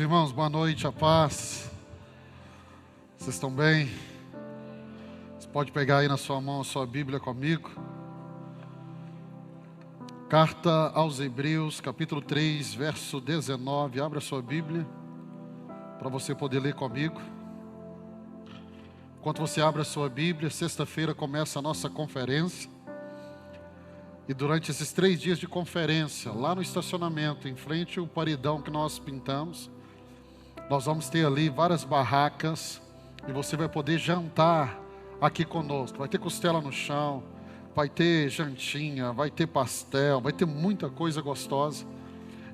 Meus irmãos, boa noite, a paz. Vocês estão bem? Você pode pegar aí na sua mão a sua Bíblia comigo. Carta aos Hebreus, capítulo 3, verso 19. Abra a sua Bíblia para você poder ler comigo. Enquanto você abre a sua Bíblia, sexta-feira começa a nossa conferência. E durante esses 3 dias de conferência, lá no estacionamento, em frente ao paredão que nós pintamos, nós vamos ter ali várias barracas e você vai poder jantar aqui conosco. Vai ter costela no chão, vai ter jantinha, vai ter pastel, vai ter muita coisa gostosa.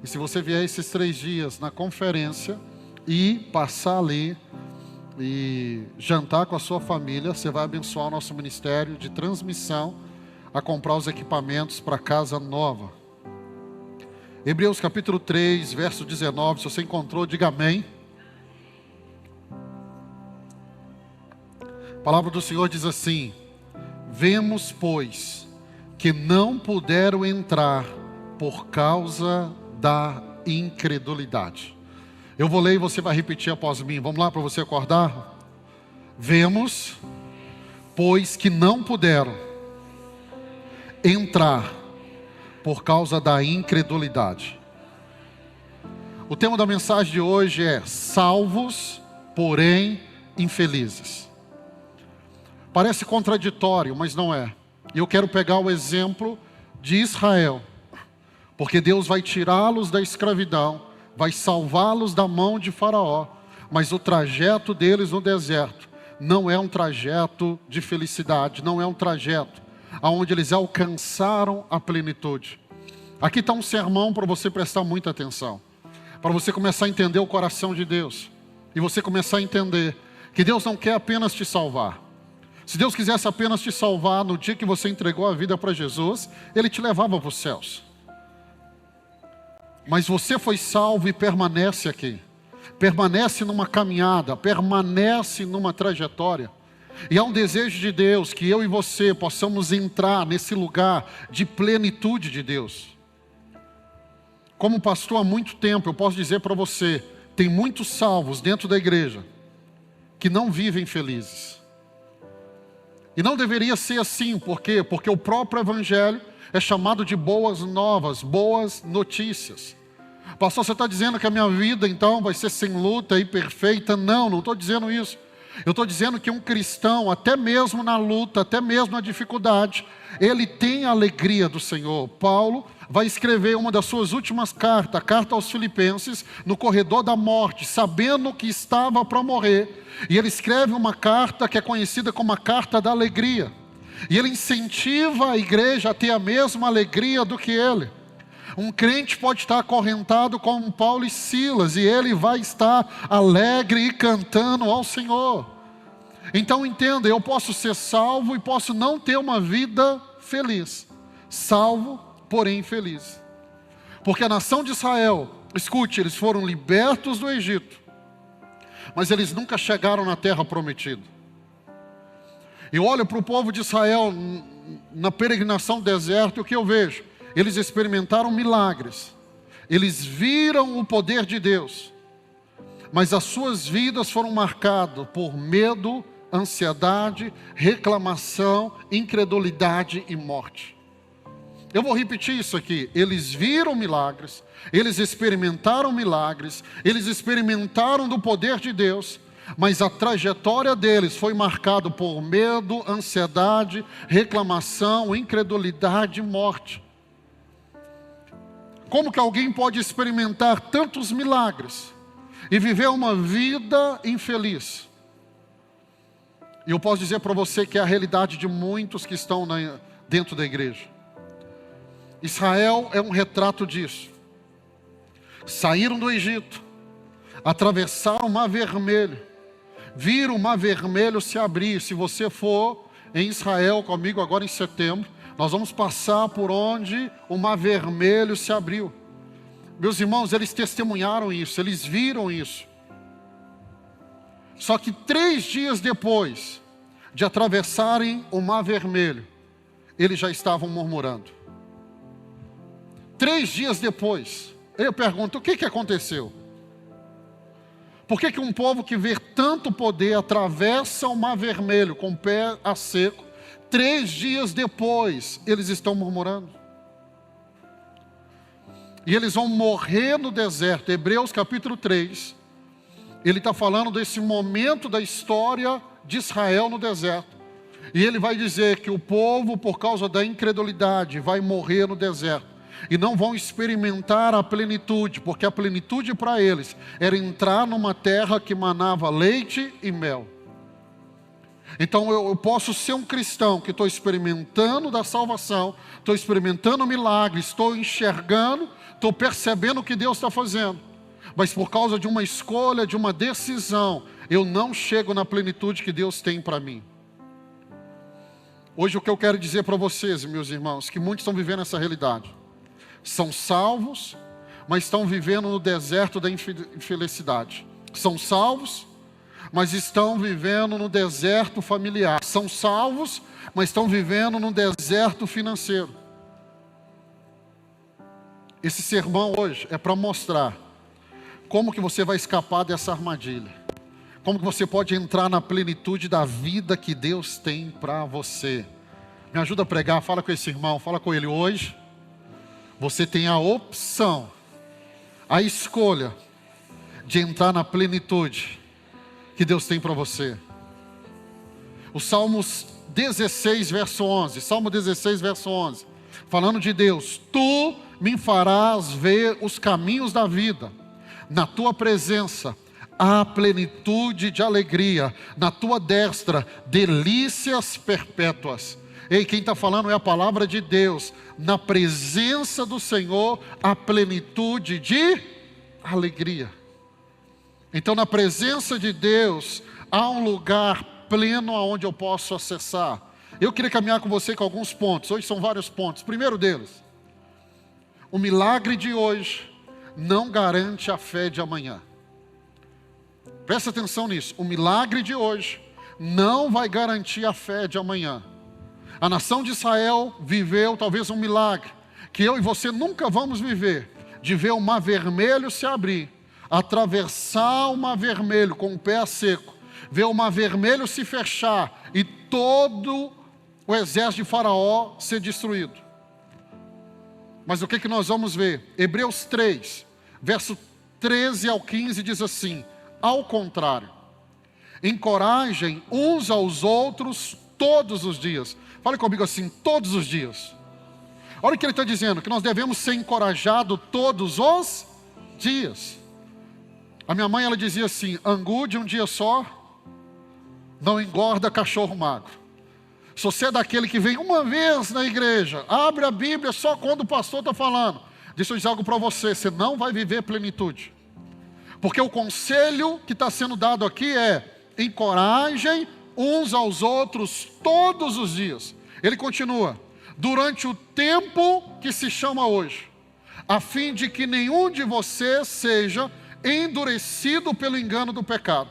E se você vier esses 3 dias na conferência e passar ali e jantar com a sua família, você vai abençoar o nosso ministério de transmissão a comprar os equipamentos para a casa nova. Hebreus capítulo 3, verso 19, se você encontrou, diga amém. A palavra do Senhor diz assim: vemos, pois, que não puderam entrar por causa da incredulidade. Eu vou ler e você vai repetir após mim. Vamos lá para você acordar? Vemos, pois, que não puderam entrar por causa da incredulidade. O tema da mensagem de hoje é salvos, porém infelizes. Parece contraditório, mas não é. E eu quero pegar o exemplo de Israel, porque Deus vai tirá-los da escravidão, vai salvá-los da mão de Faraó, mas o trajeto deles no deserto não é um trajeto de felicidade, não é um trajeto aonde eles alcançaram a plenitude. Aqui está um sermão para você prestar muita atenção, para você começar a entender o coração de Deus, e você começar a entender que Deus não quer apenas te salvar. Se Deus quisesse apenas te salvar no dia que você entregou a vida para Jesus, Ele te levava para os céus. Mas você foi salvo e permanece aqui, permanece numa caminhada, permanece numa trajetória. E há um desejo de Deus que eu e você possamos entrar nesse lugar de plenitude de Deus. Como pastor há muito tempo, eu posso dizer para você, tem muitos salvos dentro da igreja que não vivem felizes. E não deveria ser assim, por quê? Porque o próprio evangelho é chamado de boas novas, boas notícias. Pastor, você está dizendo que a minha vida então vai ser sem luta e perfeita? Não estou dizendo isso. Eu estou dizendo que um cristão, até mesmo na luta, até mesmo na dificuldade, ele tem a alegria do Senhor. Paulo vai escrever uma das suas últimas cartas, a carta aos Filipenses, no corredor da morte, sabendo que estava para morrer. E ele escreve uma carta que é conhecida como a carta da alegria. E ele incentiva a igreja a ter a mesma alegria do que ele. Um crente pode estar acorrentado como Paulo e Silas, e ele vai estar alegre e cantando ao Senhor. Então entenda, eu posso ser salvo e posso não ter uma vida feliz. Salvo, porém infeliz. Porque a nação de Israel, escute, eles foram libertos do Egito, mas eles nunca chegaram na terra prometida. Eu olho para o povo de Israel na peregrinação do deserto, e o que eu vejo? Eles experimentaram milagres, eles viram o poder de Deus, mas as suas vidas foram marcadas por medo, ansiedade, reclamação, incredulidade e morte. Eu vou repetir isso aqui: eles viram milagres, eles experimentaram milagres, eles experimentaram do poder de Deus, mas a trajetória deles foi marcada por medo, ansiedade, reclamação, incredulidade e morte. Como que alguém pode experimentar tantos milagres e viver uma vida infeliz? E eu posso dizer para você que é a realidade de muitos que estão dentro da igreja. Israel é um retrato disso. Saíram do Egito, atravessaram o Mar Vermelho, viram o Mar Vermelho se abrir. Se você for em Israel comigo agora em setembro, nós vamos passar por onde o Mar Vermelho se abriu. Meus irmãos, eles testemunharam isso, eles viram isso. Só que 3 dias depois de atravessarem o Mar Vermelho, eles já estavam murmurando. 3 dias depois, eu pergunto, o que aconteceu? Por que um povo que vê tanto poder atravessa o mar vermelho com o pé a seco, 3 dias depois eles estão murmurando? E eles vão morrer no deserto. Hebreus capítulo 3, ele está falando desse momento da história de Israel no deserto. E ele vai dizer que o povo, por causa da incredulidade, vai morrer no deserto. E não vão experimentar a plenitude, porque a plenitude para eles era entrar numa terra que manava leite e mel. Então eu posso ser um cristão que estou experimentando da salvação, estou experimentando o milagre, estou enxergando, estou percebendo o que Deus está fazendo. Mas por causa de uma escolha, de uma decisão, eu não chego na plenitude que Deus tem para mim. Hoje o que eu quero dizer para vocês, meus irmãos, que muitos estão vivendo essa realidade. São salvos, mas estão vivendo no deserto da infelicidade. São salvos, mas estão vivendo no deserto familiar. São salvos, mas estão vivendo no deserto financeiro. Esse sermão hoje é para mostrar como que você vai escapar dessa armadilha. Como que você pode entrar na plenitude da vida que Deus tem para você. Me ajuda a pregar, fala com esse irmão, fala com ele hoje. Você tem a opção, a escolha de entrar na plenitude que Deus tem para você. O Salmos 16, verso 11. Salmo 16, verso 11. Falando de Deus. Tu me farás ver os caminhos da vida. Na tua presença há plenitude de alegria. Na tua destra, delícias perpétuas. Ei, quem está falando é a palavra de Deus. Na presença do Senhor, há plenitude de alegria. Então, na presença de Deus, há um lugar pleno aonde eu posso acessar. Eu queria caminhar com você com alguns pontos. Hoje são vários pontos. Primeiro deles, o milagre de hoje não garante a fé de amanhã. Presta atenção nisso. O milagre de hoje não vai garantir a fé de amanhã. A nação de Israel viveu talvez um milagre que eu e você nunca vamos viver, de ver o mar vermelho se abrir, atravessar o mar vermelho com o pé a seco, ver o mar vermelho se fechar e todo o exército de Faraó ser destruído. Mas o que nós vamos ver? Hebreus 3, verso 13 ao 15 diz assim: ao contrário, encorajem uns aos outros todos os dias. Fale comigo assim, todos os dias. Olha o que ele está dizendo, que nós devemos ser encorajados todos os dias. A minha mãe, ela dizia assim: angu de um dia só não engorda cachorro magro. Se você é daquele que vem uma vez na igreja, abre a Bíblia só quando o pastor está falando, deixa eu dizer algo para você, você não vai viver plenitude. Porque o conselho que está sendo dado aqui é: encorajem uns aos outros todos os dias. Ele continua: durante o tempo que se chama hoje, a fim de que nenhum de vocês seja endurecido pelo engano do pecado,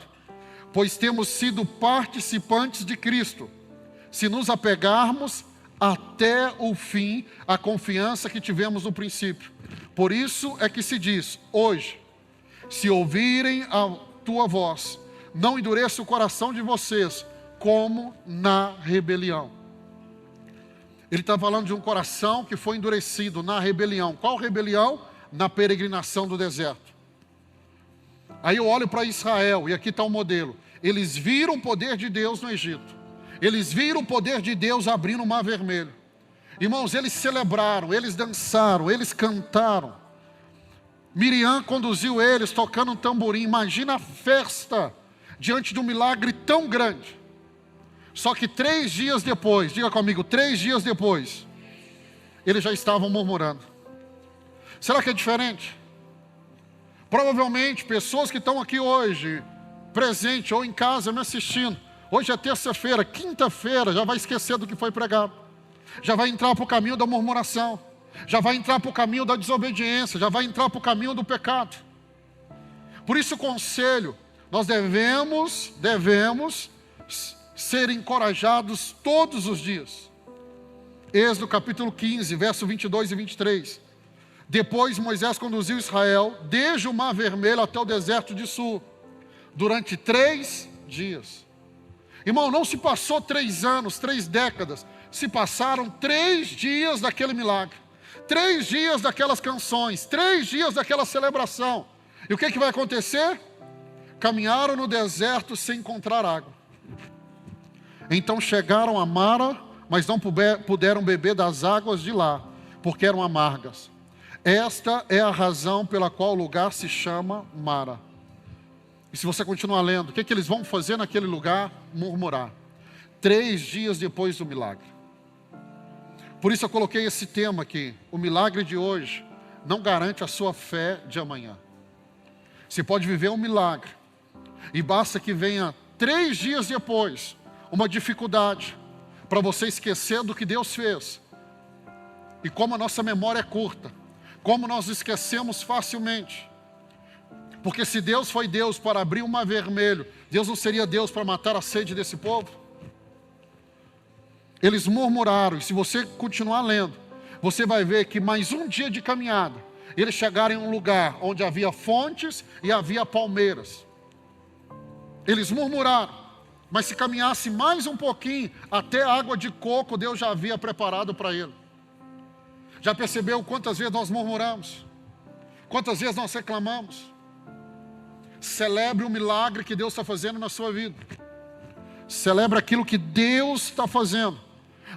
pois temos sido participantes de Cristo, se nos apegarmos até o fim à confiança que tivemos no princípio. Por isso é que se diz hoje: se ouvirem a tua voz, não endureça o coração de vocês, como na rebelião. Ele está falando de um coração que foi endurecido na rebelião. Qual rebelião? Na peregrinação do deserto. Aí eu olho para Israel, e aqui está o modelo. Eles viram o poder de Deus no Egito. Eles viram o poder de Deus abrindo o mar vermelho. Irmãos, eles celebraram, eles dançaram, eles cantaram. Miriam conduziu eles tocando um tamborim. Imagina a festa diante de um milagre tão grande. Só que 3 dias depois, diga comigo, 3 dias depois, eles já estavam murmurando. Será que é diferente? Provavelmente pessoas que estão aqui hoje, presente ou em casa me assistindo, hoje é terça-feira, quinta-feira, já vai esquecer do que foi pregado. Já vai entrar para o caminho da murmuração, já vai entrar para o caminho da desobediência, já vai entrar para o caminho do pecado. Por isso o conselho, nós devemos ser encorajados todos os dias. Êxodo capítulo 15, verso 22 e 23. Depois Moisés conduziu Israel desde o mar vermelho até o deserto de Sul. durante 3 dias. Irmão, não se passou 3 anos, 3 décadas, se passaram 3 dias daquele milagre, 3 dias daquelas canções, 3 dias daquela celebração. E o que vai acontecer? Caminharam no deserto sem encontrar água. Então chegaram a Mara, mas não puderam beber das águas de lá, porque eram amargas. Esta é a razão pela qual o lugar se chama Mara. E se você continuar lendo, o que eles vão fazer naquele lugar? Murmurar. 3 dias depois do milagre. Por isso eu coloquei esse tema aqui. O milagre de hoje não garante a sua fé de amanhã. Você pode viver um milagre, e basta que venha 3 dias depois uma dificuldade, para você esquecer do que Deus fez. E como a nossa memória é curta, como nós esquecemos facilmente. Porque se Deus foi Deus para abrir o mar vermelho, Deus não seria Deus para matar a sede desse povo? Eles murmuraram, e se você continuar lendo, você vai ver que mais um dia de caminhada, eles chegaram em um lugar onde havia fontes e havia palmeiras. Eles murmuraram, mas se caminhasse mais um pouquinho, até água de coco Deus já havia preparado para ele. Já percebeu quantas vezes nós murmuramos? Quantas vezes nós reclamamos? Celebre o milagre que Deus está fazendo na sua vida. Celebre aquilo que Deus está fazendo.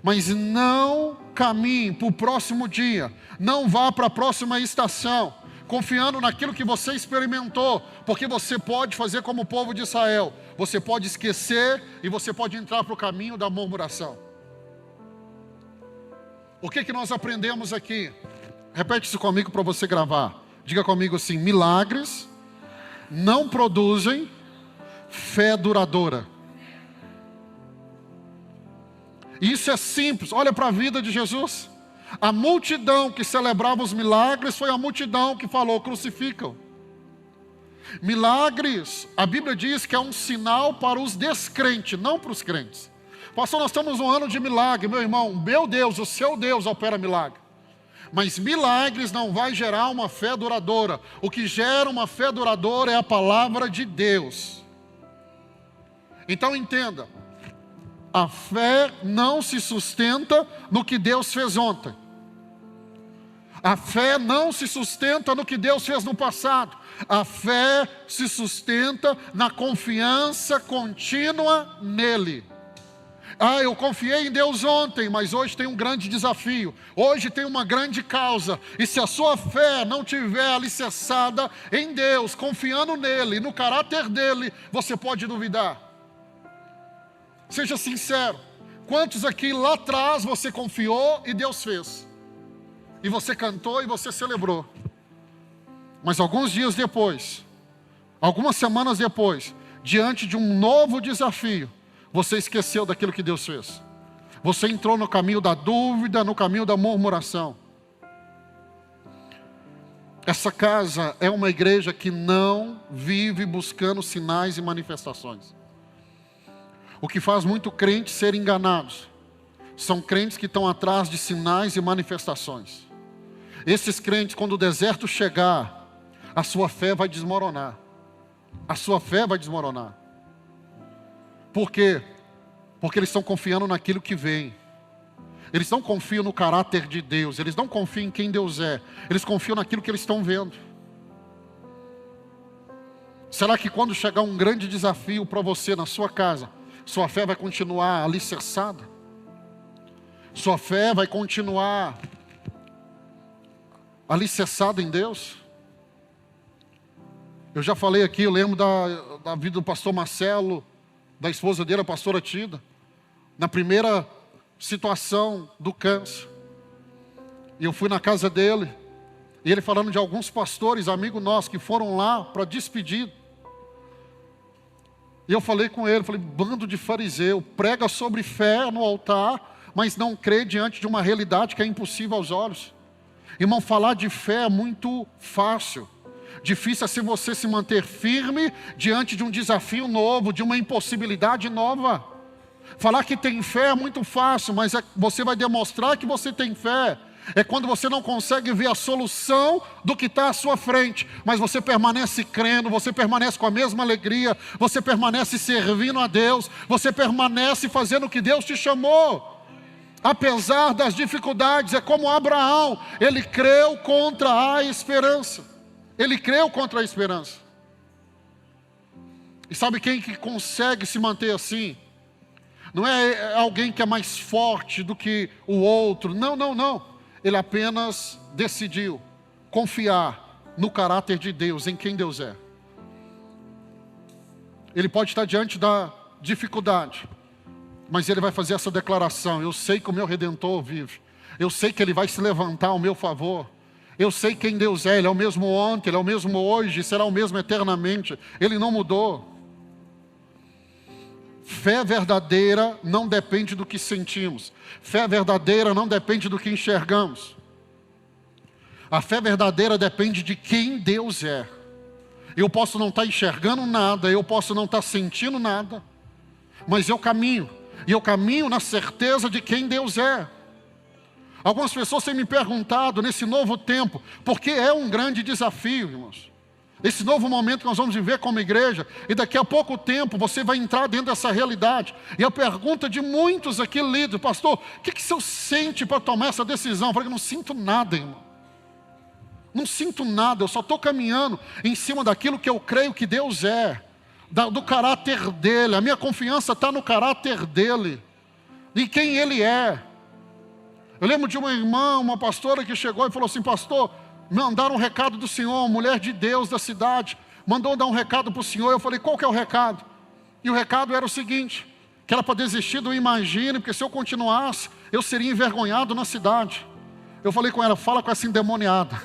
Mas não caminhe para o próximo dia. Não vá para a próxima estação, confiando naquilo que você experimentou. Porque você pode fazer como o povo de Israel. Você pode esquecer e você pode entrar para o caminho da murmuração. O que nós aprendemos aqui? Repete isso comigo para você gravar. Diga comigo assim: milagres não produzem fé duradoura. Isso é simples. Olha para a vida de Jesus. A multidão que celebrava os milagres foi a multidão que falou: crucificam. Milagres, a Bíblia diz que é um sinal para os descrentes, não para os crentes. Pastor, nós estamos num ano de milagre, meu irmão. Meu Deus, o seu Deus opera milagre. Mas milagres não vai gerar uma fé duradoura. O que gera uma fé duradoura é a palavra de Deus. Então entenda, a fé não se sustenta no que Deus fez ontem. A fé não se sustenta no que Deus fez no passado. A fé se sustenta na confiança contínua nele. Eu confiei em Deus ontem, mas hoje tem um grande desafio. Hoje tem uma grande causa. E se a sua fé não tiver alicerçada em Deus, confiando nele, no caráter dele, você pode duvidar. Seja sincero. Quantos aqui lá atrás você confiou e Deus fez? E você cantou e você celebrou. Mas alguns dias depois, algumas semanas depois, diante de um novo desafio, você esqueceu daquilo que Deus fez. Você entrou no caminho da dúvida, no caminho da murmuração. Essa casa é uma igreja que não vive buscando sinais e manifestações. O que faz muito crente ser enganados são crentes que estão atrás de sinais e manifestações. Esses crentes, quando o deserto chegar, a sua fé vai desmoronar. A sua fé vai desmoronar. Por quê? Porque eles estão confiando naquilo que vem. Eles não confiam no caráter de Deus. Eles não confiam em quem Deus é. Eles confiam naquilo que eles estão vendo. Será que quando chegar um grande desafio para você na sua casa, sua fé vai continuar alicerçada? Sua fé vai continuar alicerçada em Deus? Eu já falei aqui, eu lembro da vida do pastor Marcelo, da esposa dele, a pastora Tida, na primeira situação do câncer. E eu fui na casa dele, e ele falando de alguns pastores, amigos nossos, que foram lá para despedir. E eu falei com ele, falei: bando de fariseu, prega sobre fé no altar, mas não crê diante de uma realidade que é impossível aos olhos. Irmão, falar de fé é muito fácil. Difícil é se você se manter firme diante de um desafio novo, de uma impossibilidade nova. Falar que tem fé é muito fácil, mas você vai demonstrar que você tem fé É quando você não consegue ver a solução do que está à sua frente, mas você permanece crendo, você permanece com a mesma alegria, você permanece servindo a Deus, você permanece fazendo o que Deus te chamou. Apesar das dificuldades, é como Abraão, ele creu contra a esperança. Ele creu contra a esperança. E sabe quem que consegue se manter assim? Não é alguém que é mais forte do que o outro, não. Ele apenas decidiu confiar no caráter de Deus, em quem Deus é. Ele pode estar diante da dificuldade, mas ele vai fazer essa declaração: eu sei que o meu Redentor vive, eu sei que ele vai se levantar ao meu favor, eu sei quem Deus é, ele é o mesmo ontem, ele é o mesmo hoje, será o mesmo eternamente, ele não mudou. Fé verdadeira não depende do que sentimos. Fé verdadeira não depende do que enxergamos. A fé verdadeira depende de quem Deus é. Eu posso não estar enxergando nada, eu posso não estar sentindo nada, mas eu caminho. E eu caminho na certeza de quem Deus é. Algumas pessoas têm me perguntado nesse novo tempo, porque é um grande desafio, irmãos. Esse novo momento que nós vamos viver como igreja, e daqui a pouco tempo você vai entrar dentro dessa realidade. E a pergunta de muitos aqui líderes: pastor, o que o senhor sente para tomar essa decisão? Eu falei: não sinto nada, irmão. Não sinto nada, eu só estou caminhando em cima daquilo que eu creio que Deus é, do caráter dEle. A minha confiança está no caráter dEle, em quem Ele é. Eu lembro de uma irmã, uma pastora que chegou e falou assim: pastor, mandaram um recado do senhor, uma mulher de Deus da cidade, mandou dar um recado para o senhor. Eu falei: qual que é o recado? E o recado era o seguinte, que era para desistir do Imagine, porque se eu continuasse, eu seria envergonhado na cidade. Eu falei com ela: fala com essa endemoniada,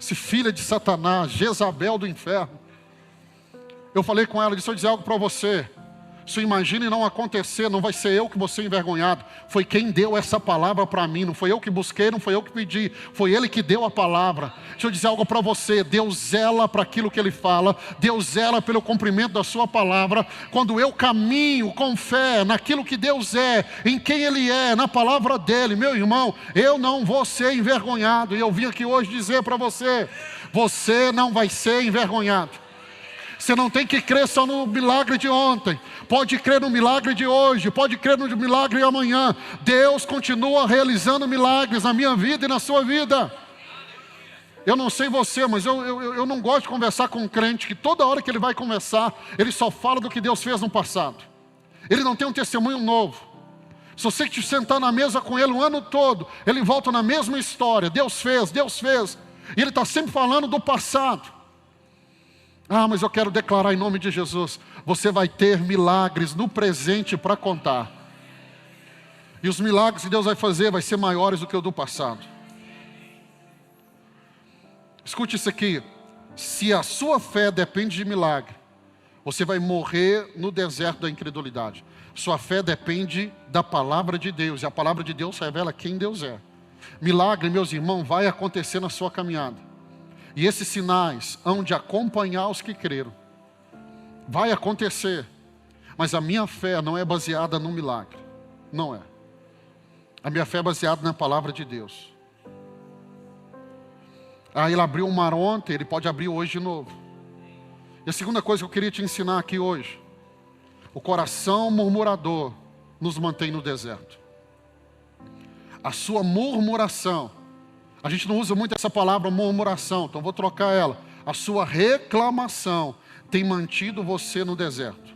esse filho de Satanás, Jezabel do inferno. Eu falei com ela: deixa eu dizer algo para você. Se Imagine não acontecer, não vai ser eu que vou ser envergonhado. Foi quem deu essa palavra para mim. Não foi eu que busquei, não foi eu que pedi. Foi Ele que deu a palavra. Deixa eu dizer algo para você. Deus zela para aquilo que Ele fala. Deus zela pelo cumprimento da sua palavra. Quando eu caminho com fé naquilo que Deus é, em quem Ele é, na palavra dEle, meu irmão, eu não vou ser envergonhado. E eu vim aqui hoje dizer para você: você não vai ser envergonhado. Você não tem que crer só no milagre de ontem. Pode crer no milagre de hoje, pode crer no milagre de amanhã. Deus continua realizando milagres na minha vida e na sua vida. Eu não sei você, mas eu não gosto de conversar com um crente que toda hora que ele vai conversar, ele só fala do que Deus fez no passado. Ele não tem um testemunho novo. Se você te sentar na mesa com ele o ano todo, ele volta na mesma história: Deus fez, Deus fez. E ele está sempre falando do passado. Ah, mas eu quero declarar em nome de Jesus: você vai ter milagres no presente para contar. E os milagres que Deus vai fazer vai ser maiores do que o do passado. Escute isso aqui: se a sua fé depende de milagre, você vai morrer no deserto da incredulidade. Sua fé depende da palavra de Deus, e a palavra de Deus revela quem Deus é. Milagre, meus irmãos, vai acontecer na sua caminhada. E esses sinais hão de acompanhar os que creram. Vai acontecer. Mas a minha fé não é baseada no milagre. Não é. A minha fé é baseada na palavra de Deus. Ele abriu um mar ontem, Ele pode abrir hoje de novo. E a segunda coisa que eu queria te ensinar aqui hoje: o coração murmurador nos mantém no deserto. A sua murmuração, a gente não usa muito essa palavra murmuração, então vou trocar ela. A sua reclamação tem mantido você no deserto.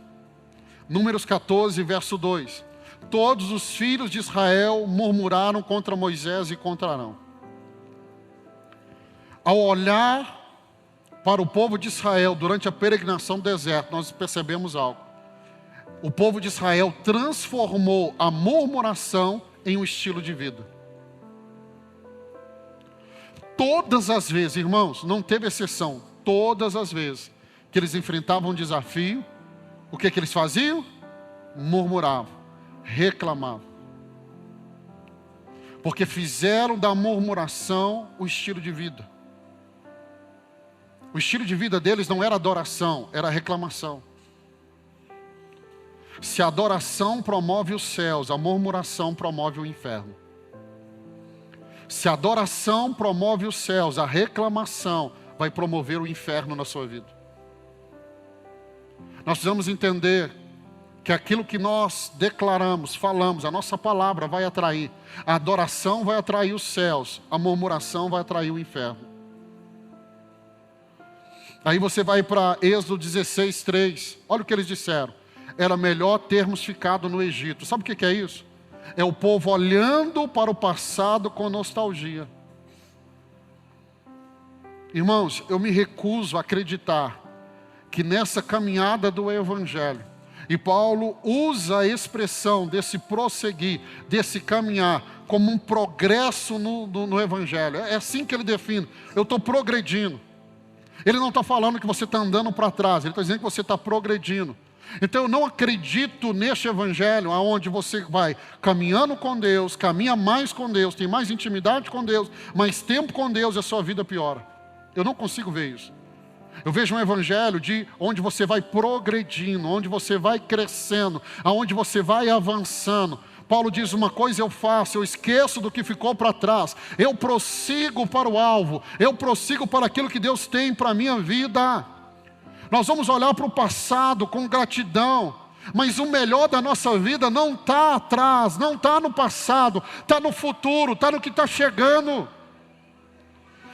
Números 14, verso 2. Todos os filhos de Israel murmuraram contra Moisés e contra Arão. Ao olhar para o povo de Israel durante a peregrinação do deserto, nós percebemos algo. O povo de Israel transformou a murmuração em um estilo de vida. Todas as vezes, irmãos, não teve exceção, todas as vezes que eles enfrentavam um desafio, o que eles faziam? Murmuravam, reclamavam. Porque fizeram da murmuração o estilo de vida. O estilo de vida deles não era adoração, era reclamação. Se a adoração promove os céus, a murmuração promove o inferno. Se a adoração promove os céus, a reclamação vai promover o inferno na sua vida. Nós precisamos entender que aquilo que nós declaramos, falamos, a nossa palavra vai atrair. A adoração vai atrair os céus, a murmuração vai atrair o inferno. Aí você vai para Êxodo 16:3. Olha o que eles disseram. Era melhor termos ficado no Egito. Sabe o que é isso? É o povo olhando para o passado com nostalgia. Irmãos, eu me recuso a acreditar que nessa caminhada do Evangelho, e Paulo usa a expressão desse prosseguir, desse caminhar, como um progresso no Evangelho. É assim que ele define. Eu estou progredindo. Ele não está falando que você está andando para trás, ele está dizendo que você está progredindo. Então eu não acredito neste Evangelho, onde você vai caminhando com Deus, caminha mais com Deus, tem mais intimidade com Deus, mais tempo com Deus e a sua vida piora. Eu não consigo ver isso. Eu vejo um Evangelho onde você vai progredindo, onde você vai crescendo, aonde você vai avançando. Paulo diz: uma coisa eu faço, eu esqueço do que ficou para trás, eu prossigo para o alvo, eu prossigo para aquilo que Deus tem para a minha vida. Nós vamos olhar para o passado com gratidão, mas o melhor da nossa vida não está atrás, não está no passado, está no futuro, está no que está chegando.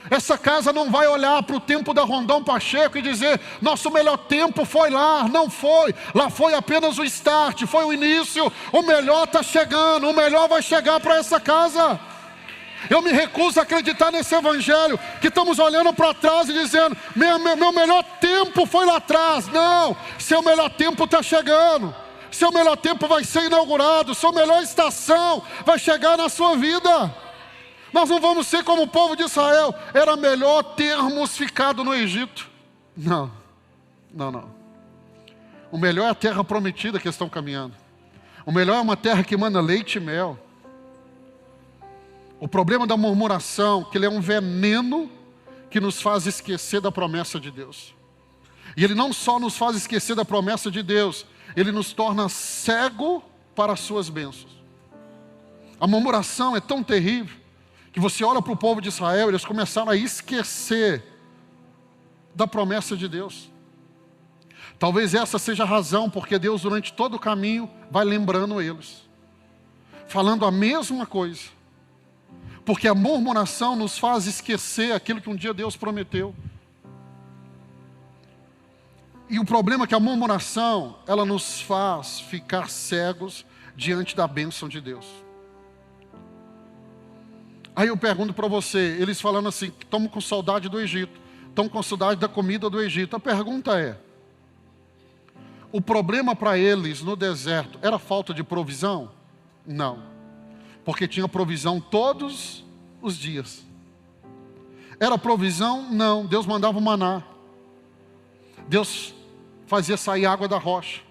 Essa casa não vai olhar para o tempo da Rondão Pacheco e dizer: nosso melhor tempo foi lá. Não foi, lá foi apenas o start, foi o início. O melhor está chegando, o melhor vai chegar para essa casa. Eu me recuso a acreditar nesse Evangelho, que estamos olhando para trás e dizendo: meu melhor tempo foi lá atrás. Não, seu melhor tempo está chegando, seu melhor tempo vai ser inaugurado, sua melhor estação vai chegar na sua vida. Nós não vamos ser como o povo de Israel. Era melhor termos ficado no Egito. Não. O melhor é a terra prometida que estão caminhando. O melhor é uma terra que manda leite e mel. O problema da murmuração, que ele é um veneno que nos faz esquecer da promessa de Deus. E ele não só nos faz esquecer da promessa de Deus, ele nos torna cego para as suas bênçãos. A murmuração é tão terrível que você olha para o povo de Israel, eles começaram a esquecer da promessa de Deus. Talvez essa seja a razão porque Deus durante todo o caminho vai lembrando eles, falando a mesma coisa. Porque a murmuração nos faz esquecer aquilo que um dia Deus prometeu. E o problema é que a murmuração, ela nos faz ficar cegos diante da bênção de Deus. Aí eu pergunto para você, eles falando assim: estamos com saudade do Egito, estamos com saudade da comida do Egito. A pergunta é: o problema para eles no deserto era falta de provisão? Não, porque tinha provisão todos os dias. Era provisão? Não, Deus mandava o maná, Deus fazia sair água da rocha,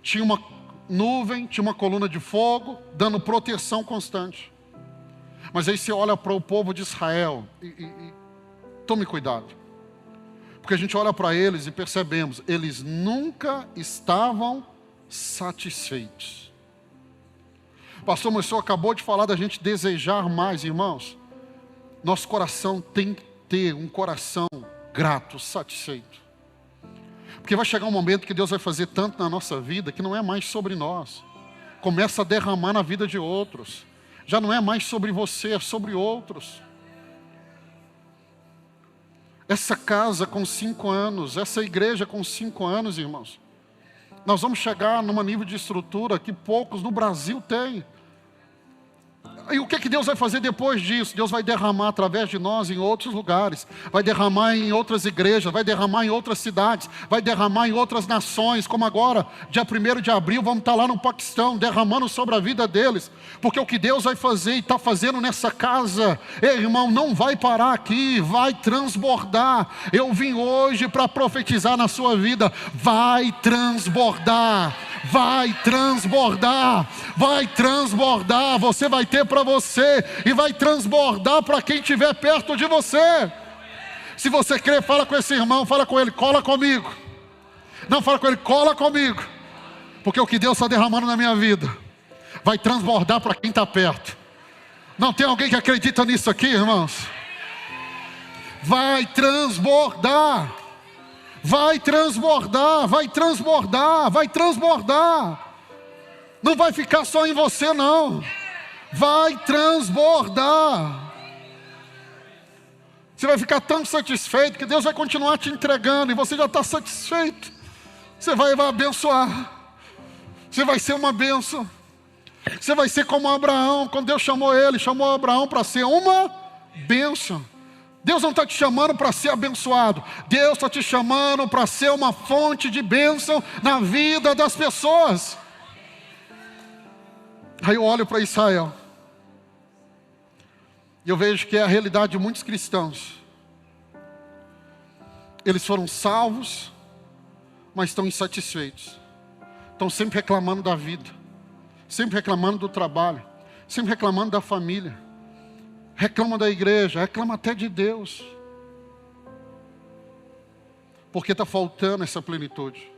tinha uma nuvem, tinha uma coluna de fogo, dando proteção constante. Mas aí você olha para o povo de Israel e tome cuidado, porque a gente olha para eles e percebemos, eles nunca estavam satisfeitos. O pastor Moisés acabou de falar da gente desejar mais, irmãos. Nosso coração tem que ter um coração grato, satisfeito. Porque vai chegar um momento que Deus vai fazer tanto na nossa vida que não é mais sobre nós. Começa a derramar na vida de outros. Já não é mais sobre você, é sobre outros. Essa casa com 5 anos, essa igreja com 5 anos, irmãos, nós vamos chegar num nível de estrutura que poucos no Brasil têm. E o que é que Deus vai fazer depois disso? Deus vai derramar através de nós em outros lugares, vai derramar em outras igrejas, vai derramar em outras cidades, vai derramar em outras nações, como agora, dia 1º de abril, vamos estar lá no Paquistão, derramando sobre a vida deles, porque o que Deus vai fazer e está fazendo nessa casa, irmão, não vai parar aqui, vai transbordar. Eu vim hoje para profetizar na sua vida: vai transbordar, vai transbordar, vai transbordar. Você vai ter para você e vai transbordar para quem estiver perto de você. Se você crê, fala com esse irmão, fala com ele: cola comigo. Não, fala com ele: cola comigo, porque o que Deus está derramando na minha vida vai transbordar para quem está perto. Não tem alguém que acredita nisso aqui, irmãos? Vai transbordar. Vai transbordar, vai transbordar, vai transbordar. Não vai ficar só em você, não. Vai transbordar. Você vai ficar tão satisfeito que Deus vai continuar te entregando e você já está satisfeito. Você vai abençoar. Você vai ser uma bênção. Você vai ser como Abraão. Quando Deus chamou Abraão para ser uma bênção. Deus não está te chamando para ser abençoado. Deus está te chamando para ser uma fonte de bênção na vida das pessoas. Aí eu olho para Israel. E eu vejo que é a realidade de muitos cristãos. Eles foram salvos, mas estão insatisfeitos. Estão sempre reclamando da vida. Sempre reclamando do trabalho. Sempre reclamando da família. Reclama da igreja, reclama até de Deus. Porque está faltando essa plenitude.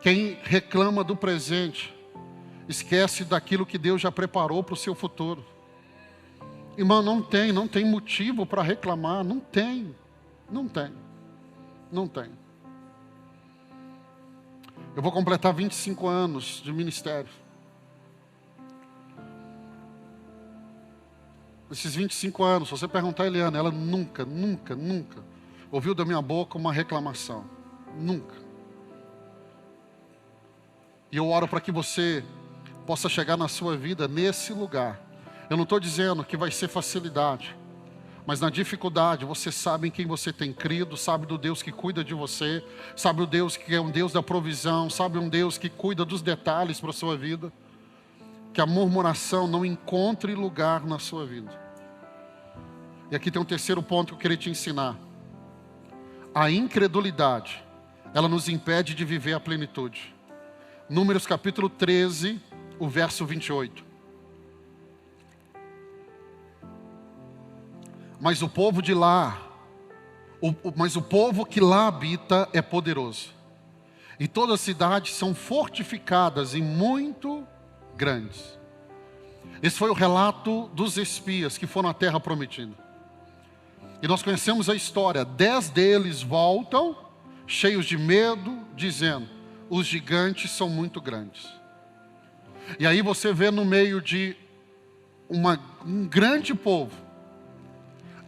Quem reclama do presente, esquece daquilo que Deus já preparou para o seu futuro. Irmão, não tem motivo para reclamar, não tem. Eu vou completar 25 anos de ministério. Nesses 25 anos, se você perguntar a Eliana, ela nunca ouviu da minha boca uma reclamação. Nunca. E eu oro para que você possa chegar na sua vida nesse lugar. Eu não estou dizendo que vai ser facilidade, mas na dificuldade você sabe em quem você tem crido, sabe do Deus que cuida de você, sabe o Deus que é um Deus da provisão, sabe um Deus que cuida dos detalhes para a sua vida. Que a murmuração não encontre lugar na sua vida. E aqui tem um terceiro ponto que eu queria te ensinar. A incredulidade, ela nos impede de viver a plenitude. Números capítulo 13, o verso 28. Mas o povo de lá, mas o povo que lá habita é poderoso. E todas as cidades são fortificadas e muito grandes. Esse foi o relato dos espias que foram à terra prometida. E nós conhecemos a história. 10 deles voltam, cheios de medo, dizendo: os gigantes são muito grandes. E aí você vê no meio de um grande povo,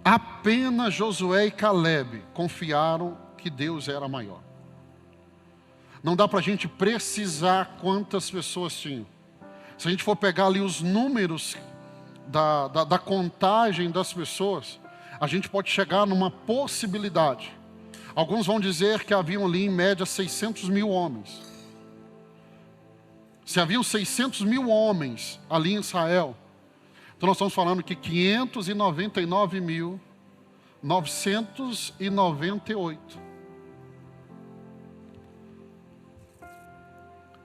apenas Josué e Caleb confiaram que Deus era maior. Não dá para a gente precisar quantas pessoas tinham. Se a gente for pegar ali os números da contagem das pessoas, a gente pode chegar numa possibilidade. Alguns vão dizer que haviam ali em média 600 mil homens. Se haviam 600 mil homens ali em Israel, então nós estamos falando que 599.998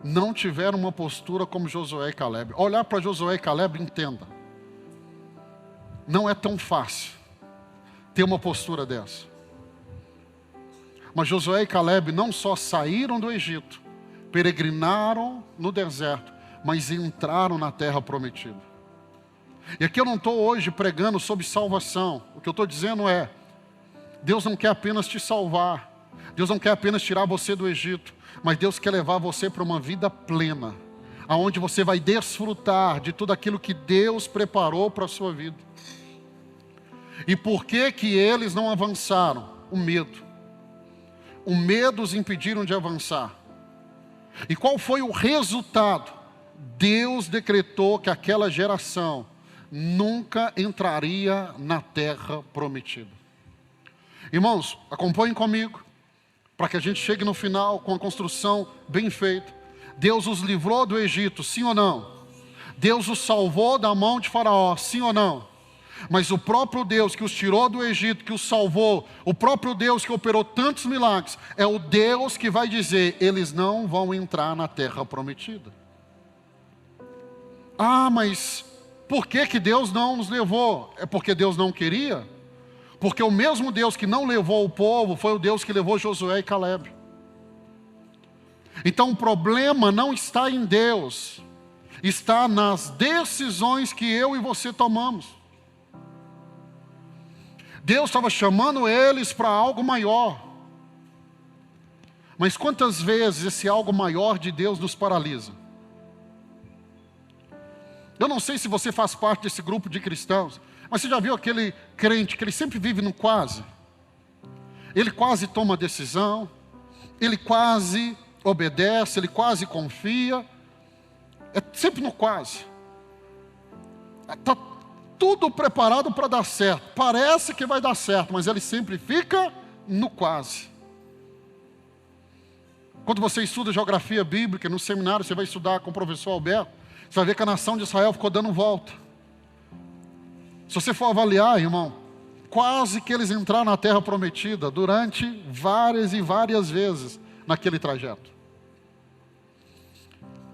não tiveram uma postura como Josué e Caleb. Olhar para Josué e Caleb, entenda. Não é tão fácil ter uma postura dessa. Mas Josué e Caleb não só saíram do Egito, peregrinaram no deserto, mas entraram na terra prometida. E aqui eu não estou hoje pregando sobre salvação. O que eu estou dizendo é, Deus não quer apenas te salvar. Deus não quer apenas tirar você do Egito, mas Deus quer levar você para uma vida plena, aonde você vai desfrutar de tudo aquilo que Deus preparou para a sua vida. E por que que eles não avançaram? O medo. O medo os impediram de avançar. E qual foi o resultado? Deus decretou que aquela geração nunca entraria na terra prometida. Irmãos, acompanhem comigo, para que a gente chegue no final com a construção bem feita. Deus os livrou do Egito, sim ou não? Deus os salvou da mão de Faraó, sim ou não? Mas o próprio Deus que os tirou do Egito, que os salvou, o próprio Deus que operou tantos milagres, é o Deus que vai dizer, eles não vão entrar na terra prometida. Ah, mas por que que Deus não nos levou? É porque Deus não queria? Porque o mesmo Deus que não levou o povo, foi o Deus que levou Josué e Caleb. Então o problema não está em Deus. está nas decisões que eu e você tomamos. Deus estava chamando eles para algo maior. Mas quantas vezes esse algo maior de Deus nos paralisa? Eu não sei se você faz parte desse grupo de cristãos, mas você já viu aquele crente que ele sempre vive no quase? Ele quase toma decisão, ele quase obedece, ele quase confia, é sempre no quase. Está tudo preparado para dar certo, parece que vai dar certo, mas ele sempre fica no quase. Quando você estuda geografia bíblica, no seminário você vai estudar com o professor Alberto, você vai ver que a nação de Israel ficou dando volta. Se você for avaliar, irmão, quase que eles entraram na terra prometida durante várias e várias vezes naquele trajeto.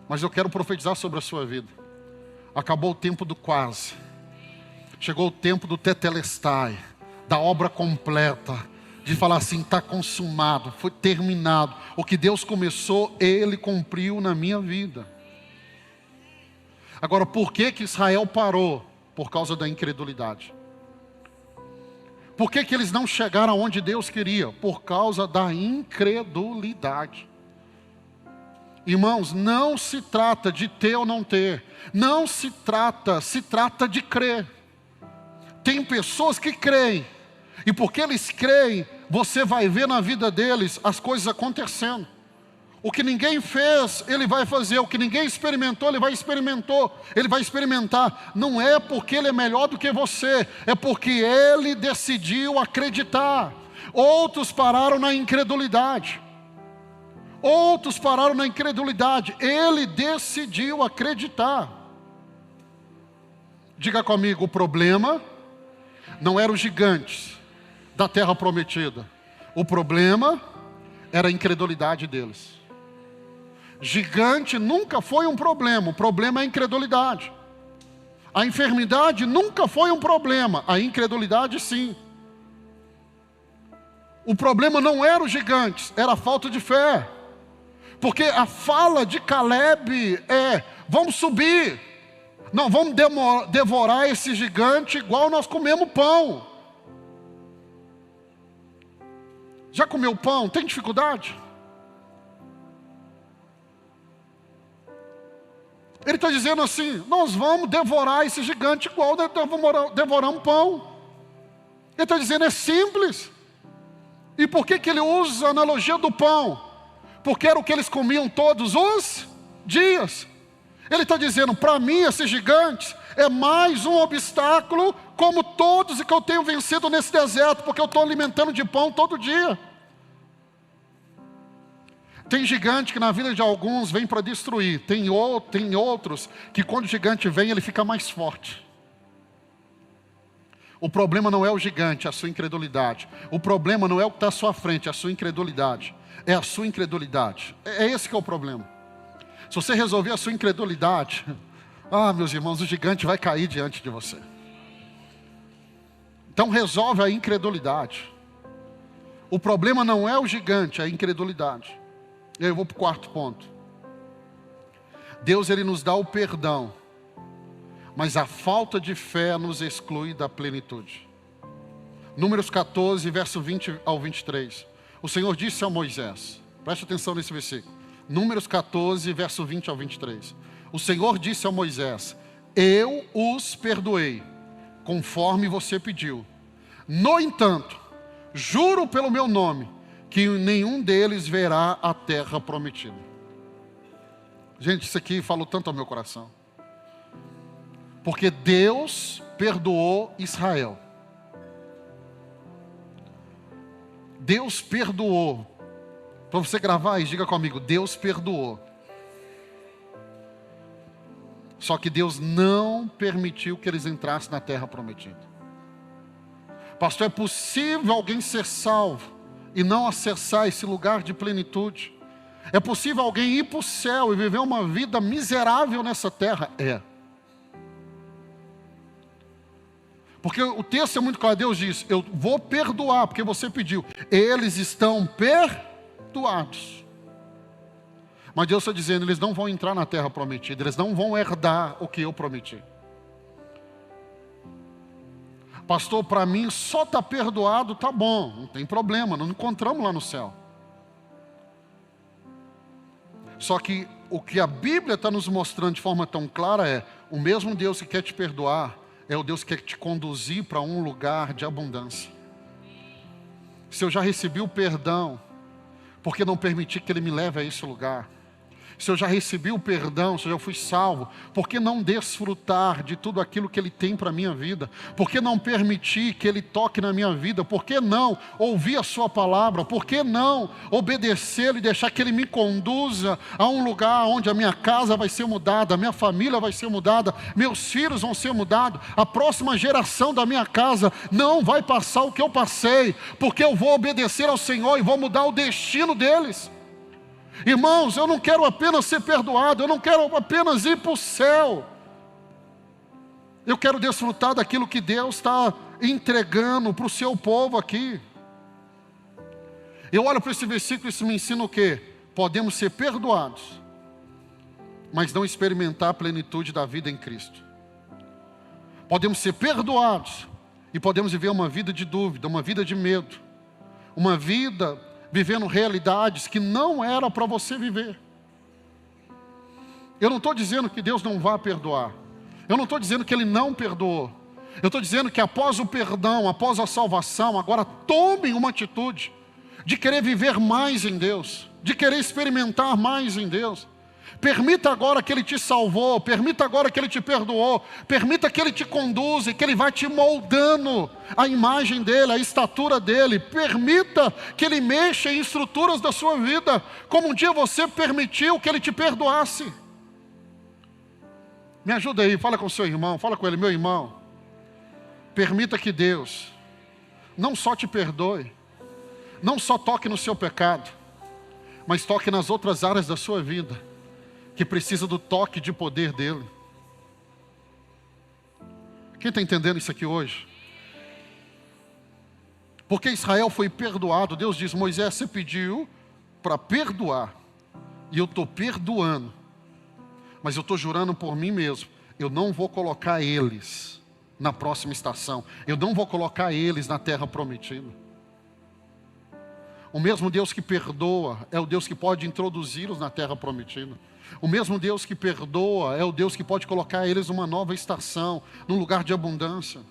Mas eu quero profetizar sobre a sua vida. Acabou o tempo do quase. Chegou o tempo do tetelestai, da obra completa, de falar assim, está consumado, foi terminado. O que Deus começou, Ele cumpriu na minha vida. Agora, por que que Israel parou? Por causa da incredulidade. Por que que eles não chegaram aonde Deus queria? Por causa da incredulidade. Irmãos, não se trata de ter ou não ter. Não se trata de crer. Tem pessoas que creem. E porque eles creem, você vai ver na vida deles as coisas acontecendo. O que ninguém fez, ele vai fazer. O que ninguém experimentou, ele vai experimentar. Não é porque ele é melhor do que você, é porque ele decidiu acreditar. Outros pararam na incredulidade. Ele decidiu acreditar. Diga comigo, o problema não eram os gigantes da terra prometida. O problema era a incredulidade deles. Gigante nunca foi um problema, o problema é a incredulidade. A enfermidade nunca foi um problema, a incredulidade sim. O problema não era os gigantes, era a falta de fé. Porque a fala de Caleb é, vamos subir. Não, vamos devorar esse gigante igual nós comemos pão. Já comeu pão? Tem dificuldade? Ele está dizendo assim, nós vamos devorar esse gigante igual devoramos pão. Ele está dizendo, é simples. E por que que ele usa a analogia do pão? Porque era o que eles comiam todos os dias. Ele está dizendo, para mim esse gigante é mais um obstáculo, como todos que eu tenho vencido nesse deserto, porque eu estou alimentando de pão todo dia. Tem gigante que na vida de alguns vem para destruir. Tem outros que quando o gigante vem, ele fica mais forte. O problema não é o gigante, é a sua incredulidade. O problema não é o que está à sua frente, é a sua incredulidade. É a sua incredulidade. É esse que é o problema. Se você resolver a sua incredulidade, meus irmãos, o gigante vai cair diante de você. Então resolve a incredulidade. O problema não é o gigante, é a incredulidade. Eu vou para o quarto ponto. Deus, Ele nos dá o perdão, mas a falta de fé nos exclui da plenitude. Números 14, verso 20 ao 23. O Senhor disse a Moisés, preste atenção nesse versículo. Números 14, verso 20 ao 23. O Senhor disse a Moisés, eu os perdoei, conforme você pediu. No entanto, juro pelo meu nome, que nenhum deles verá a terra prometida. Gente, isso aqui falou tanto ao meu coração. Porque Deus perdoou Israel. Deus perdoou. Para você gravar aí, diga comigo, Deus perdoou. Só que Deus não permitiu que eles entrassem na terra prometida. Pastor, é possível alguém ser salvo e não acessar esse lugar de plenitude? É possível alguém ir para o céu e viver uma vida miserável nessa terra? É. Porque o texto é muito claro, Deus diz, eu vou perdoar, porque você pediu. Eles estão perdoados. Mas Deus está dizendo, eles não vão entrar na terra prometida, eles não vão herdar o que eu prometi. Pastor, para mim só está perdoado, tá bom, não tem problema, não encontramos lá no céu. Só que o que a Bíblia está nos mostrando de forma tão clara é, o mesmo Deus que quer te perdoar, é o Deus que quer te conduzir para um lugar de abundância. Se eu já recebi o perdão, por que não permitir que Ele me leve a esse lugar? Se eu já recebi o perdão, se eu já fui salvo, por que não desfrutar de tudo aquilo que Ele tem para a minha vida? Por que não permitir que Ele toque na minha vida? Por que não ouvir a Sua palavra? Por que não obedecer e deixar que Ele me conduza a um lugar onde a minha casa vai ser mudada, a minha família vai ser mudada, meus filhos vão ser mudados, a próxima geração da minha casa não vai passar o que eu passei, porque eu vou obedecer ao Senhor e vou mudar o destino deles. Irmãos, eu não quero apenas ser perdoado, eu não quero apenas ir para o céu. Eu quero desfrutar daquilo que Deus está entregando para o seu povo aqui. Eu olho para esse versículo e isso me ensina o quê? Podemos ser perdoados, mas não experimentar a plenitude da vida em Cristo. Podemos ser perdoados e podemos viver uma vida de dúvida, uma vida de medo, uma vida vivendo realidades que não era para você viver. Eu não estou dizendo que Deus não vá perdoar. Eu não estou dizendo que Ele não perdoou. Eu estou dizendo que após o perdão, após a salvação, agora tomem uma atitude de querer viver mais em Deus, de querer experimentar mais em Deus. Permita agora que Ele te salvou, permita agora que Ele te perdoou, permita que Ele te conduza e que Ele vai te moldando a imagem dEle, a estatura dEle. Permita que Ele mexa em estruturas da sua vida, como um dia você permitiu que Ele te perdoasse. Me ajuda aí, fala com o seu irmão, fala com ele, meu irmão. Permita que Deus não só te perdoe, não só toque no seu pecado, mas toque nas outras áreas da sua vida que precisa do toque de poder dEle. Quem está entendendo isso aqui hoje? Porque Israel foi perdoado, Deus diz, Moisés, você pediu para perdoar, e eu estou perdoando, mas eu estou jurando por mim mesmo, eu não vou colocar eles na próxima estação, eu não vou colocar eles na terra prometida. O mesmo Deus que perdoa é o Deus que pode introduzi-los na terra prometida. O mesmo Deus que perdoa é o Deus que pode colocar eles numa nova estação, num lugar de abundância.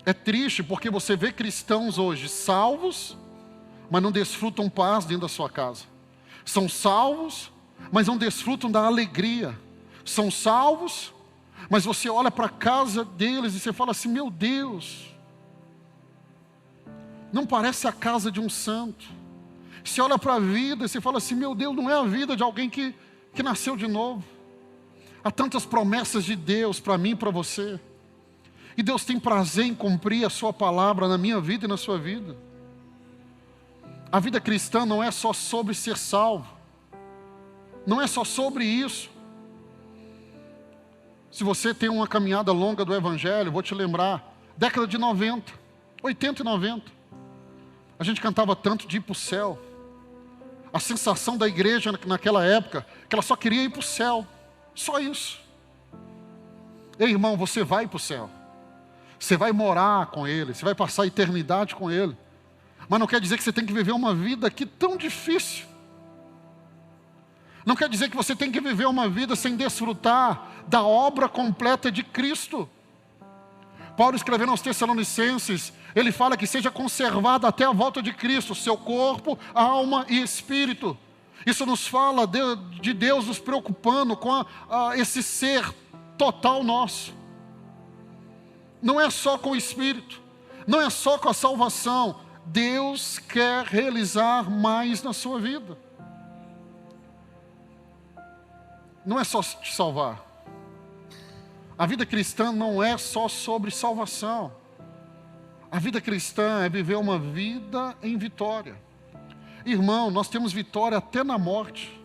É triste porque você vê cristãos hoje salvos, mas não desfrutam paz dentro da sua casa. São salvos, mas não desfrutam da alegria. São salvos, mas você olha para a casa deles e você fala assim, meu Deus, não parece a casa de um santo. Você olha para a vida e você fala assim, meu Deus, não é a vida de alguém que nasceu de novo. Há tantas promessas de Deus para mim e para você. E Deus tem prazer em cumprir a sua palavra na minha vida e na sua vida. A vida cristã não é só sobre ser salvo. Não é só sobre isso. Se você tem uma caminhada longa do Evangelho, vou te lembrar, década de 90, 80 e 90. A gente cantava tanto de ir para o céu. A sensação da igreja naquela época, que ela só queria ir para o céu. Só isso. Ei, irmão, você vai para o céu. Você vai morar com Ele, você vai passar a eternidade com Ele. Mas não quer dizer que você tem que viver uma vida aqui tão difícil. Não quer dizer que você tem que viver uma vida sem desfrutar da obra completa de Cristo. Paulo escrevendo aos Tessalonicenses, ele fala que seja conservado até a volta de Cristo, seu corpo, alma e espírito. Isso nos fala de Deus nos preocupando com esse ser total nosso. Não é só com o espírito, não é só com a salvação. Deus quer realizar mais na sua vida. Não é só te salvar. A vida cristã não é só sobre salvação. A vida cristã é viver uma vida em vitória. Irmão, nós temos vitória até na morte.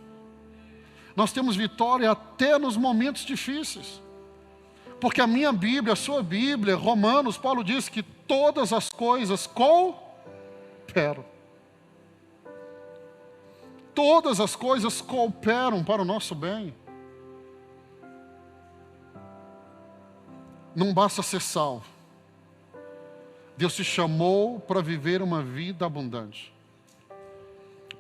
Nós temos vitória até nos momentos difíceis. Porque a minha Bíblia, a sua Bíblia, Romanos, Paulo diz que todas as coisas cooperam. todas as coisas cooperam para o nosso bem. Não basta ser salvo. Deus te chamou para viver uma vida abundante.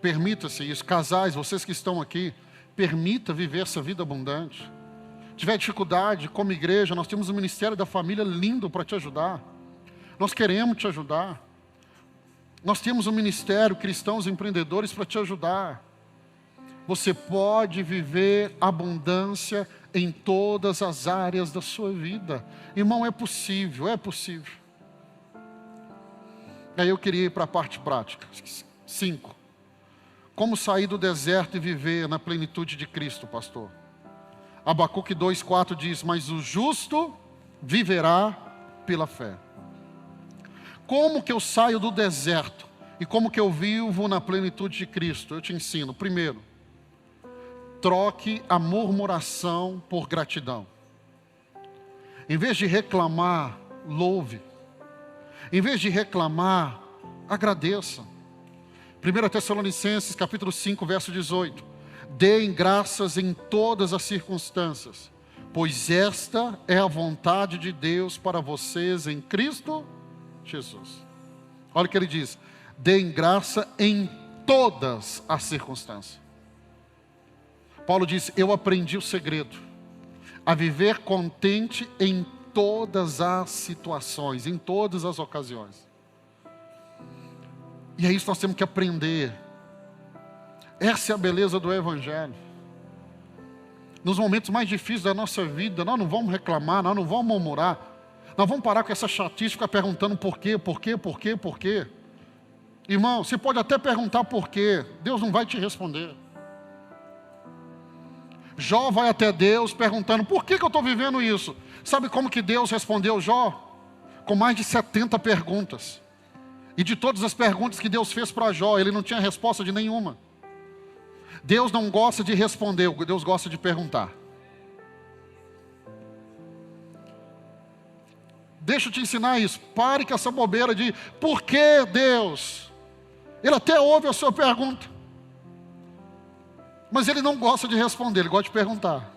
Permita-se isso. Casais, vocês que estão aqui, permita viver essa vida abundante. Se tiver dificuldade, como igreja, nós temos um Ministério da Família lindo para te ajudar. Nós queremos te ajudar. Nós temos um ministério, Cristãos Empreendedores, para te ajudar. Você pode viver abundância em todas as áreas da sua vida. Irmão, é possível, é possível. Aí eu queria ir para a parte prática. 5. Como sair do deserto e viver na plenitude de Cristo, pastor? Abacuque 2,4 diz, mas o justo viverá pela fé. Como que eu saio do deserto? E como que eu vivo na plenitude de Cristo? Eu te ensino. Primeiro, troque a murmuração por gratidão. Em vez de reclamar, louve. Em vez de reclamar, agradeça. 1 Tessalonicenses capítulo 5, verso 18. Deem graças em todas as circunstâncias, pois esta é a vontade de Deus para vocês em Cristo Jesus. Olha o que ele diz. Deem graça em todas as circunstâncias. Paulo diz, eu aprendi o segredo, a viver contente em todas as situações, em todas as ocasiões. E é isso que nós temos que aprender. Essa é a beleza do Evangelho. Nos momentos mais difíceis da nossa vida, nós não vamos reclamar, nós não vamos murmurar. Nós vamos parar com essa chatice, ficar perguntando por quê. Irmão, você pode até perguntar por quê, Deus não vai te responder. Jó vai até Deus perguntando, por que eu estou vivendo isso? Sabe como que Deus respondeu Jó? Com mais de 70 perguntas. E de todas as perguntas que Deus fez para Jó, ele não tinha resposta de nenhuma. Deus não gosta de responder, Deus gosta de perguntar. Deixa eu te ensinar isso. Pare com essa bobeira de, por que Deus? Ele até ouve a sua pergunta. Mas ele não gosta de responder, ele gosta de perguntar.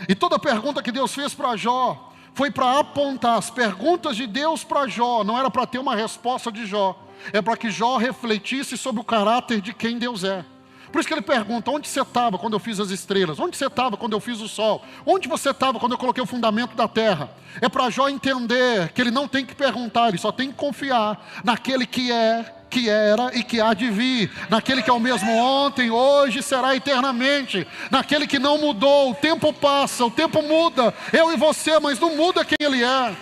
E toda pergunta que Deus fez para Jó, foi para apontar as perguntas de Deus para Jó. Não era para ter uma resposta de Jó. É para que Jó refletisse sobre o caráter de quem Deus é. Por isso que ele pergunta, onde você estava quando eu fiz as estrelas? Onde você estava quando eu fiz o sol? Onde você estava quando eu coloquei o fundamento da terra? É para Jó entender que ele não tem que perguntar, ele só tem que confiar naquele que é, que era e que há de vir, naquele que é o mesmo ontem, hoje, será eternamente, naquele que não mudou. O tempo passa, o tempo muda, eu e você, mas não muda quem ele é.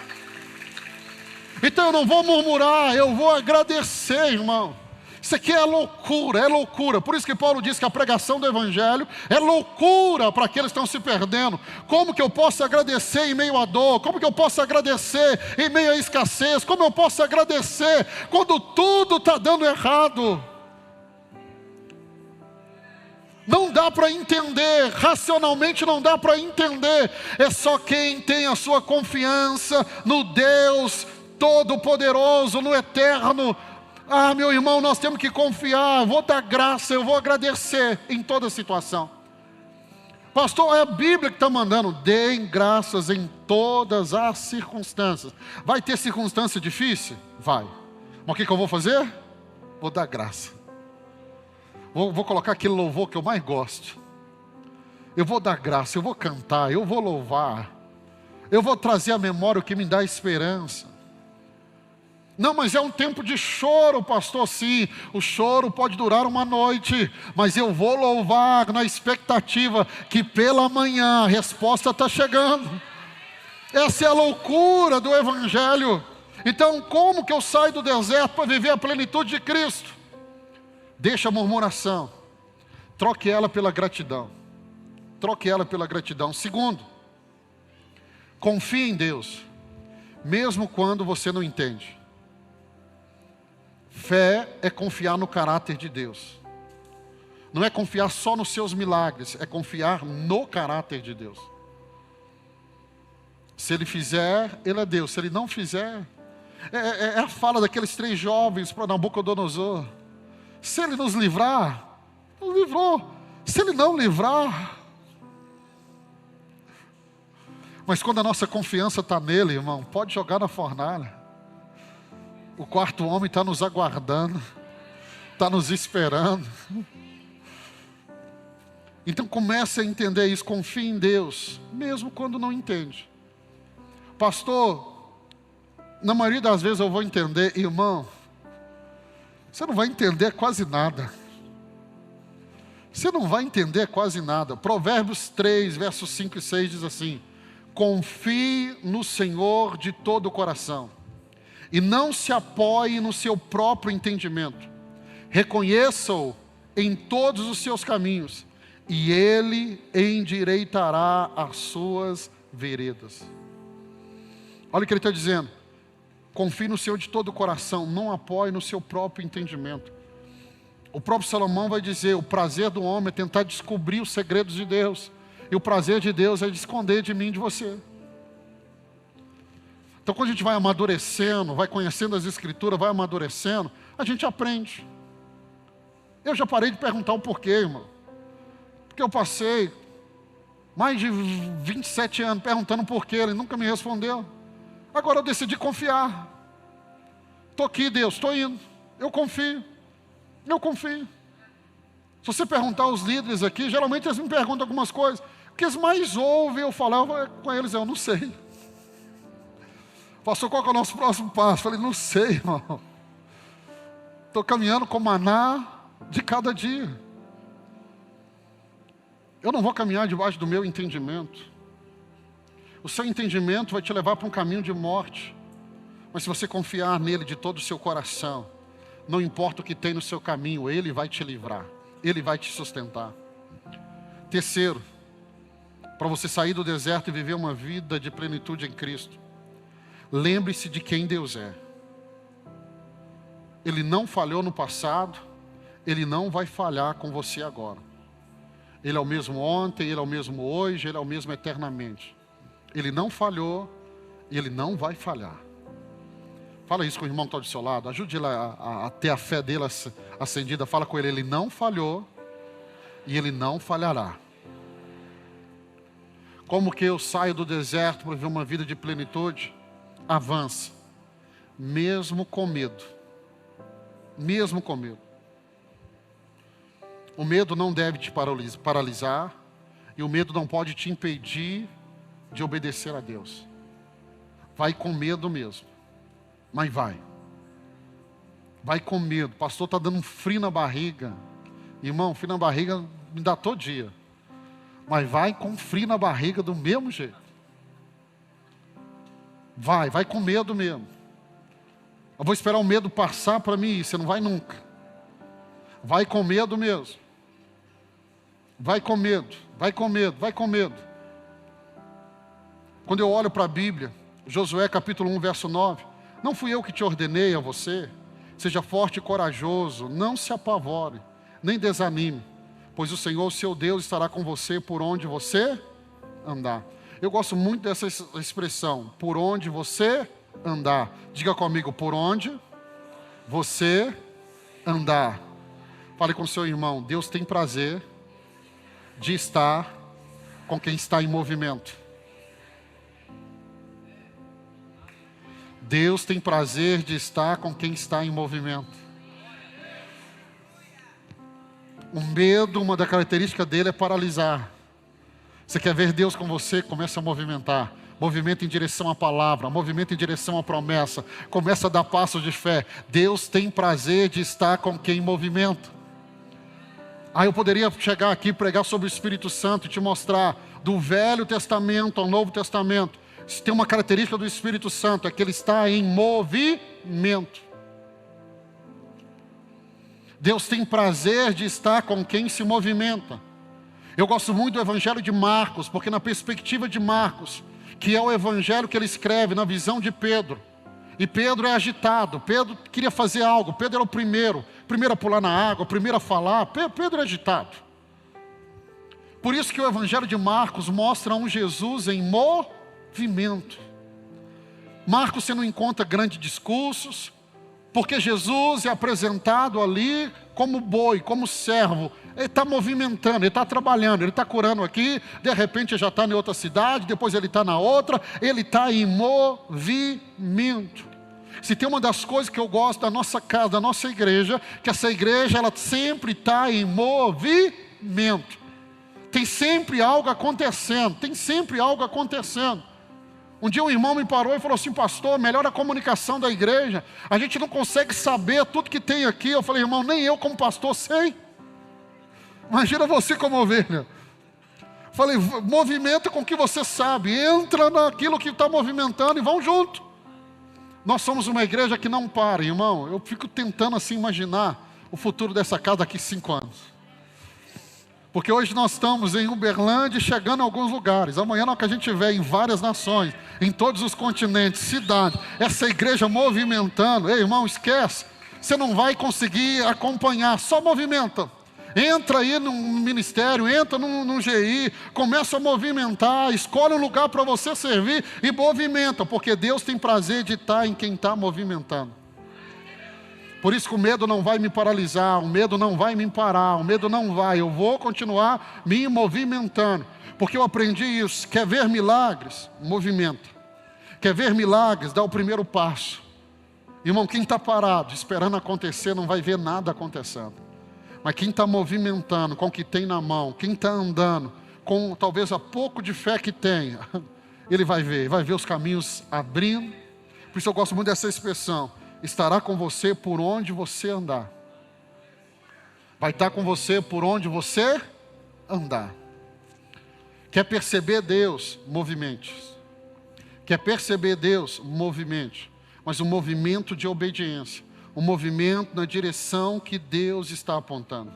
Então eu não vou murmurar, eu vou agradecer, irmão. Isso aqui é loucura, é loucura. Por isso que Paulo diz que a pregação do Evangelho é loucura para aqueles que estão se perdendo. Como que eu posso agradecer em meio à dor? Como que eu posso agradecer em meio à escassez? Como eu posso agradecer quando tudo está dando errado? Não dá para entender, racionalmente não dá para entender. É só quem tem a sua confiança no Deus Todo-Poderoso, no Eterno. Ah, meu irmão, nós temos que confiar, eu vou dar graça, eu vou agradecer em toda situação. Pastor, é a Bíblia que está mandando, deem graças em todas as circunstâncias. Vai ter circunstância difícil? Vai. Mas o que eu vou fazer? Vou dar graça. Vou colocar aquele louvor que eu mais gosto. Eu vou dar graça, eu vou cantar, eu vou louvar. Eu vou trazer à memória o que me dá esperança. Não, mas é um tempo de choro, pastor. Sim, o choro pode durar uma noite, mas eu vou louvar na expectativa que pela manhã a resposta está chegando. Essa é a loucura do Evangelho. Então, como que eu saio do deserto para viver a plenitude de Cristo? Deixa a murmuração, troque ela pela gratidão. Troque ela pela gratidão. Segundo, confie em Deus, mesmo quando você não entende. Fé é confiar no caráter de Deus. Não é confiar só nos seus milagres, é confiar no caráter de Deus. Se Ele fizer, Ele é Deus. Se Ele não fizer, é a fala daqueles 3 jovens para Nabucodonosor. Se Ele nos livrar, livrou. Se Ele não livrar... Mas quando a nossa confiança está nele, irmão, pode jogar na fornalha. O quarto homem está nos aguardando, está nos esperando. Então comece a entender isso, confie em Deus, mesmo quando não entende. Pastor, na maioria das vezes eu vou entender, irmão, você não vai entender quase nada. Você não vai entender quase nada. Provérbios 3, versos 5 e 6 diz assim: confie no Senhor de todo o coração, e não se apoie no seu próprio entendimento. Reconheça-o em todos os seus caminhos, e Ele endireitará as suas veredas. Olha o que ele está dizendo: confie no Senhor de todo o coração, não apoie no seu próprio entendimento. O próprio Salomão vai dizer: o prazer do homem é tentar descobrir os segredos de Deus, e o prazer de Deus é de esconder de mim e de você. Então quando a gente vai amadurecendo, vai conhecendo as Escrituras, vai amadurecendo, a gente aprende. Eu já parei de perguntar o porquê, irmão. Porque eu passei mais de 27 anos perguntando o porquê, ele nunca me respondeu. Agora eu decidi confiar. Estou aqui, Deus, estou indo. Eu confio. Eu confio. Se você perguntar aos líderes aqui, geralmente eles me perguntam algumas coisas. O que eles mais ouvem eu falar com eles, eu não sei. Pastor, qual que é o nosso próximo passo? Falei, não sei, irmão. Estou caminhando com maná de cada dia. Eu não vou caminhar debaixo do meu entendimento. O seu entendimento vai te levar para um caminho de morte. Mas se você confiar nele de todo o seu coração, não importa o que tem no seu caminho, Ele vai te livrar. Ele vai te sustentar. Terceiro, para você sair do deserto e viver uma vida de plenitude em Cristo, lembre-se de quem Deus é. Ele não falhou no passado, Ele não vai falhar com você agora. Ele é o mesmo ontem, Ele é o mesmo hoje, Ele é o mesmo eternamente. Ele não falhou e Ele não vai falhar. Fala isso com o irmão que está do seu lado, ajude ele a ter a fé dele acendida. Fala com ele: Ele não falhou e Ele não falhará. Como que eu saio do deserto para viver uma vida de plenitude? Avança, mesmo com medo. Mesmo com medo. O medo não deve te paralisar, e o medo não pode te impedir de obedecer a Deus. Vai com medo mesmo, mas vai. Vai com medo. Pastor, está dando um frio na barriga. Irmão, frio na barriga me dá todo dia. Mas vai com frio na barriga do mesmo jeito. Vai com medo mesmo. Eu vou esperar o medo passar para mim ir, você não vai nunca. Vai com medo mesmo. Vai com medo, vai com medo, vai com medo. Quando eu olho para a Bíblia, Josué capítulo 1, verso 9, não fui eu que te ordenei a você? Seja forte e corajoso, não se apavore, nem desanime, pois o Senhor, seu Deus, estará com você por onde você andar. Eu gosto muito dessa expressão, por onde você andar. Diga comigo, por onde você andar. Fale com seu irmão: Deus tem prazer de estar com quem está em movimento. Deus tem prazer de estar com quem está em movimento. O medo, uma das características dele é paralisar. Você quer ver Deus com você? Começa a movimentar. Movimento em direção à palavra, movimento em direção à promessa. Começa a dar passos de fé. Deus tem prazer de estar com quem em movimento. Eu poderia chegar aqui e pregar sobre o Espírito Santo e te mostrar do Velho Testamento ao Novo Testamento. Se tem uma característica do Espírito Santo, é que ele está em movimento. Deus tem prazer de estar com quem se movimenta. Eu gosto muito do Evangelho de Marcos, porque na perspectiva de Marcos, que é o Evangelho que ele escreve na visão de Pedro, e Pedro é agitado, Pedro queria fazer algo, Pedro era o primeiro a pular na água, o primeiro a falar, Pedro é agitado. Por isso que o Evangelho de Marcos mostra um Jesus em movimento. Marcos você não encontra grandes discursos, porque Jesus é apresentado ali como boi, como servo, Ele está movimentando, ele está trabalhando, ele está curando aqui, de repente já está em outra cidade, depois ele está na outra, ele está em movimento. Se tem uma das coisas que eu gosto da nossa casa, da nossa igreja, que essa igreja ela sempre está em movimento. Tem sempre algo acontecendo, tem sempre algo acontecendo. Um dia um irmão me parou e falou assim: pastor, melhora a comunicação da igreja, a gente não consegue saber tudo que tem aqui. Eu falei: irmão, nem eu como pastor sei. Imagina você como ovelha. Falei: movimenta com o que você sabe, entra naquilo que está movimentando e vão junto. Nós somos uma igreja que não para, irmão. Eu fico tentando assim imaginar o futuro dessa casa daqui 5 anos. Porque hoje nós estamos em Uberlândia, chegando a alguns lugares. Amanhã que a gente estiver em várias nações, em todos os continentes, cidades, essa igreja movimentando. Ei, irmão, esquece. Você não vai conseguir acompanhar, só movimenta. Entra aí no ministério, entra num GI, começa a movimentar, escolhe um lugar para você servir e movimenta, porque Deus tem prazer de estar em quem está movimentando. Por isso que o medo não vai me paralisar, o medo não vai me parar, o medo não vai, eu vou continuar me movimentando, porque eu aprendi isso. Quer ver milagres? Movimenta. Quer ver milagres? Dá o primeiro passo. Irmão, quem está parado, esperando acontecer, não vai ver nada acontecendo. Mas quem está movimentando com o que tem na mão, quem está andando com talvez a pouco de fé que tenha, ele vai ver os caminhos abrindo. Por isso eu gosto muito dessa expressão: estará com você por onde você andar. Vai estar com você por onde você andar. Quer perceber Deus? Movimente. Quer perceber Deus? Movimente. Mas um movimento de obediência. Um movimento na direção que Deus está apontando.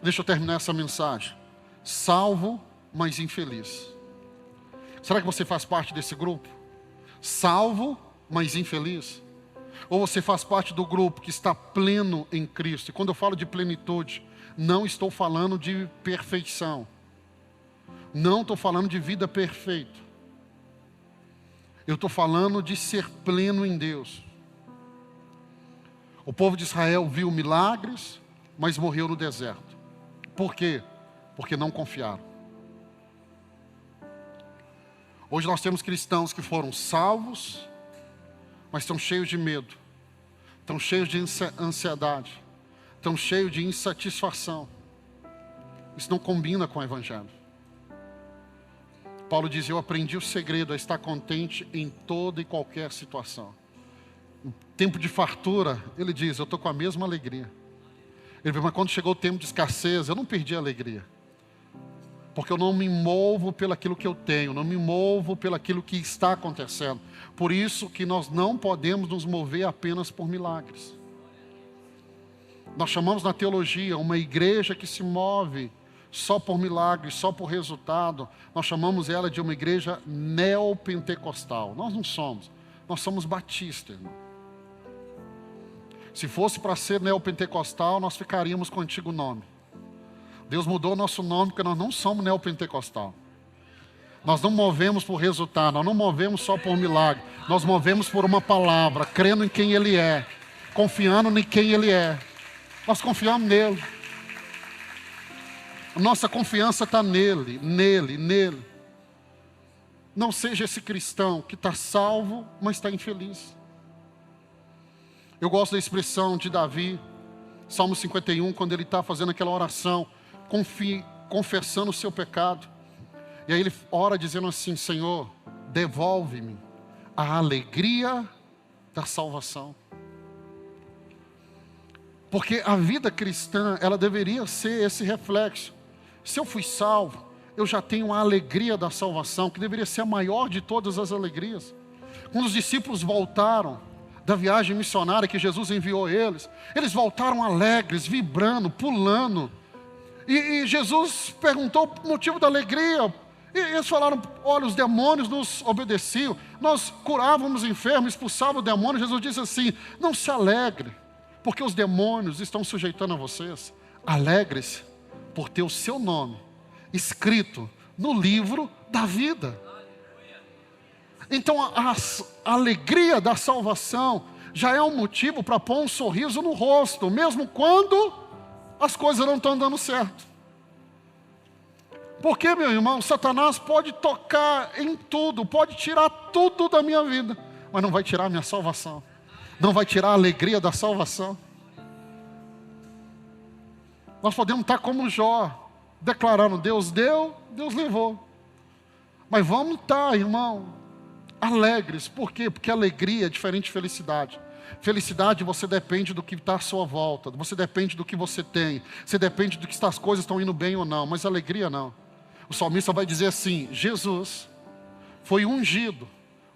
Deixa eu terminar essa mensagem. Salvo, mas infeliz. Será que você faz parte desse grupo? Salvo, mas infeliz? Ou você faz parte do grupo que está pleno em Cristo? E quando eu falo de plenitude, não estou falando de perfeição. Não estou falando de vida perfeita. Eu estou falando de ser pleno em Deus. O povo de Israel viu milagres, mas morreu no deserto. Por quê? Porque não confiaram. Hoje nós temos cristãos que foram salvos, mas estão cheios de medo, estão cheios de ansiedade, estão cheios de insatisfação. Isso não combina com o Evangelho. Paulo diz: eu aprendi o segredo a estar contente em toda e qualquer situação. No tempo de fartura, ele diz: eu estou com a mesma alegria. Ele diz: mas quando chegou o tempo de escassez, eu não perdi a alegria. Porque eu não me movo pelaquilo que eu tenho, não me movo pelaquilo que está acontecendo. Por isso que nós não podemos nos mover apenas por milagres. Nós chamamos na teologia uma igreja que se move só por milagres, só por resultado. Nós chamamos ela de uma igreja neopentecostal. Nós não somos, nós somos batistas, irmão. Se fosse para ser neopentecostal, nós ficaríamos com o antigo nome. Deus mudou o nosso nome porque nós não somos neopentecostal. Nós não movemos por resultado, nós não movemos só por milagre. Nós movemos por uma palavra, crendo em quem Ele é, confiando em quem Ele é. Nós confiamos nele. Nossa confiança está nele. Não seja esse cristão que está salvo, mas está infeliz. Eu gosto da expressão de Davi, Salmo 51, quando ele está fazendo aquela oração, confessando o seu pecado. E aí ele ora dizendo assim: Senhor, devolve-me a alegria da salvação. Porque a vida cristã, ela deveria ser esse reflexo. Se eu fui salvo, eu já tenho a alegria da salvação, que deveria ser a maior de todas as alegrias. Quando os discípulos voltaram da viagem missionária que Jesus enviou eles voltaram alegres, vibrando, pulando. E Jesus perguntou o motivo da alegria. E eles falaram: olha, os demônios nos obedeciam, nós curávamos enfermos, expulsávamos demônios. Jesus disse assim: não se alegre, porque os demônios estão sujeitando a vocês. Alegre-se por ter o seu nome escrito no livro da vida. Então a alegria da salvação já é um motivo para pôr um sorriso no rosto, mesmo quando as coisas não estão dando certo. Porque, meu irmão, Satanás pode tocar em tudo, pode tirar tudo da minha vida, mas não vai tirar a minha salvação, não vai tirar a alegria da salvação. Nós podemos estar como Jó, declarando: Deus deu, Deus levou. Mas vamos estar, irmão, alegres. Por quê? Porque alegria é diferente de felicidade. Felicidade, você depende do que está à sua volta, você depende do que você tem, você depende do que as coisas estão indo bem ou não, mas alegria não. O salmista vai dizer assim: Jesus foi ungido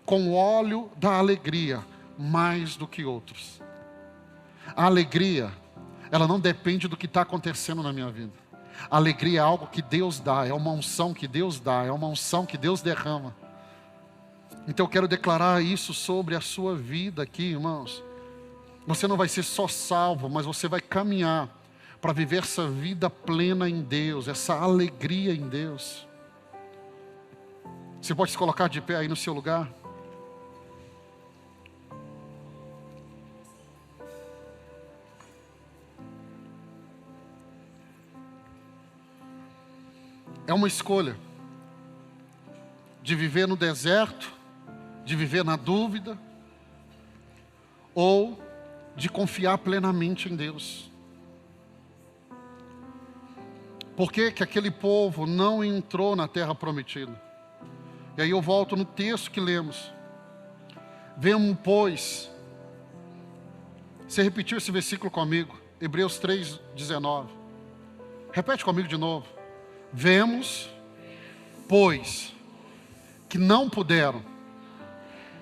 com o óleo da alegria mais do que outros. A alegria, ela não depende do que está acontecendo na minha vida. A alegria é algo que Deus dá, é uma unção que Deus dá, é uma unção que Deus derrama. Então eu quero declarar isso sobre a sua vida aqui, irmãos. Você não vai ser só salvo, mas você vai caminhar para viver essa vida plena em Deus, essa alegria em Deus. Você pode se colocar de pé aí no seu lugar? É uma escolha de viver no deserto, de viver na dúvida, ou de confiar plenamente em Deus. Por que que aquele povo não entrou na terra prometida? E aí eu volto no texto que lemos. Vemos, pois, você repetiu esse versículo comigo, Hebreus 3:19. Repete comigo de novo. Vemos, pois, que não puderam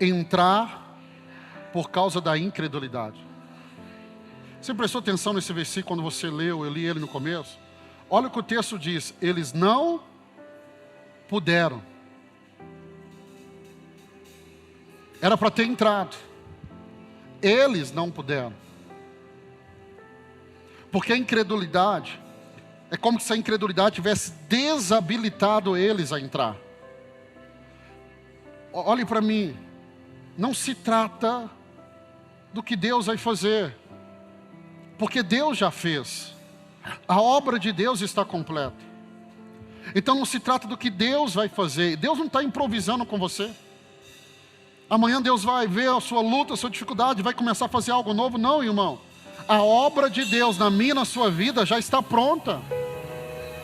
entrar por causa da incredulidade. Você prestou atenção nesse versículo quando você leu, eu li ele no começo? Olha o que o texto diz: eles não puderam. Era para ter entrado, eles não puderam. Porque a incredulidade é como se a incredulidade tivesse desabilitado eles a entrar. Olhe para mim, não se trata do que Deus vai fazer, porque Deus já fez. A obra de Deus está completa. Então não se trata do que Deus vai fazer. Deus não está improvisando com você. Amanhã Deus vai ver a sua luta, a sua dificuldade, vai começar a fazer algo novo. Não, irmão. A obra de Deus na minha e na sua vida já está pronta.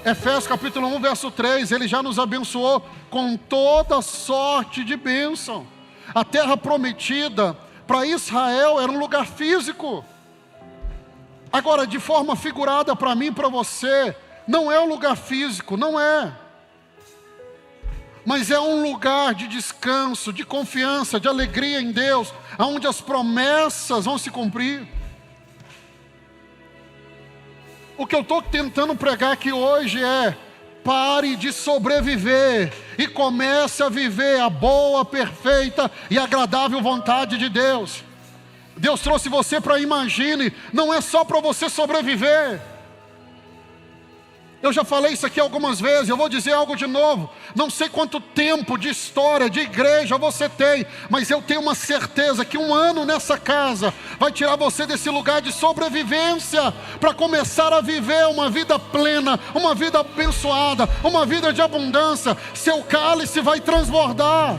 Efésios capítulo 1, verso 3, Ele já nos abençoou com toda sorte de bênção. A terra prometida para Israel era um lugar físico. Agora, de forma figurada para mim e para você, não é um lugar físico, não é. Mas é um lugar de descanso, de confiança, de alegria em Deus, onde as promessas vão se cumprir. O que eu estou tentando pregar aqui hoje é: pare de sobreviver e comece a viver a boa, perfeita e agradável vontade de Deus. Deus trouxe você para Imagine, não é só para você sobreviver. Eu já falei isso aqui algumas vezes, eu vou dizer algo de novo. Não sei quanto tempo de história, de igreja você tem, mas eu tenho uma certeza que 1 ano nessa casa vai tirar você desse lugar de sobrevivência, para começar a viver uma vida plena, uma vida abençoada, uma vida de abundância. Seu cálice vai transbordar.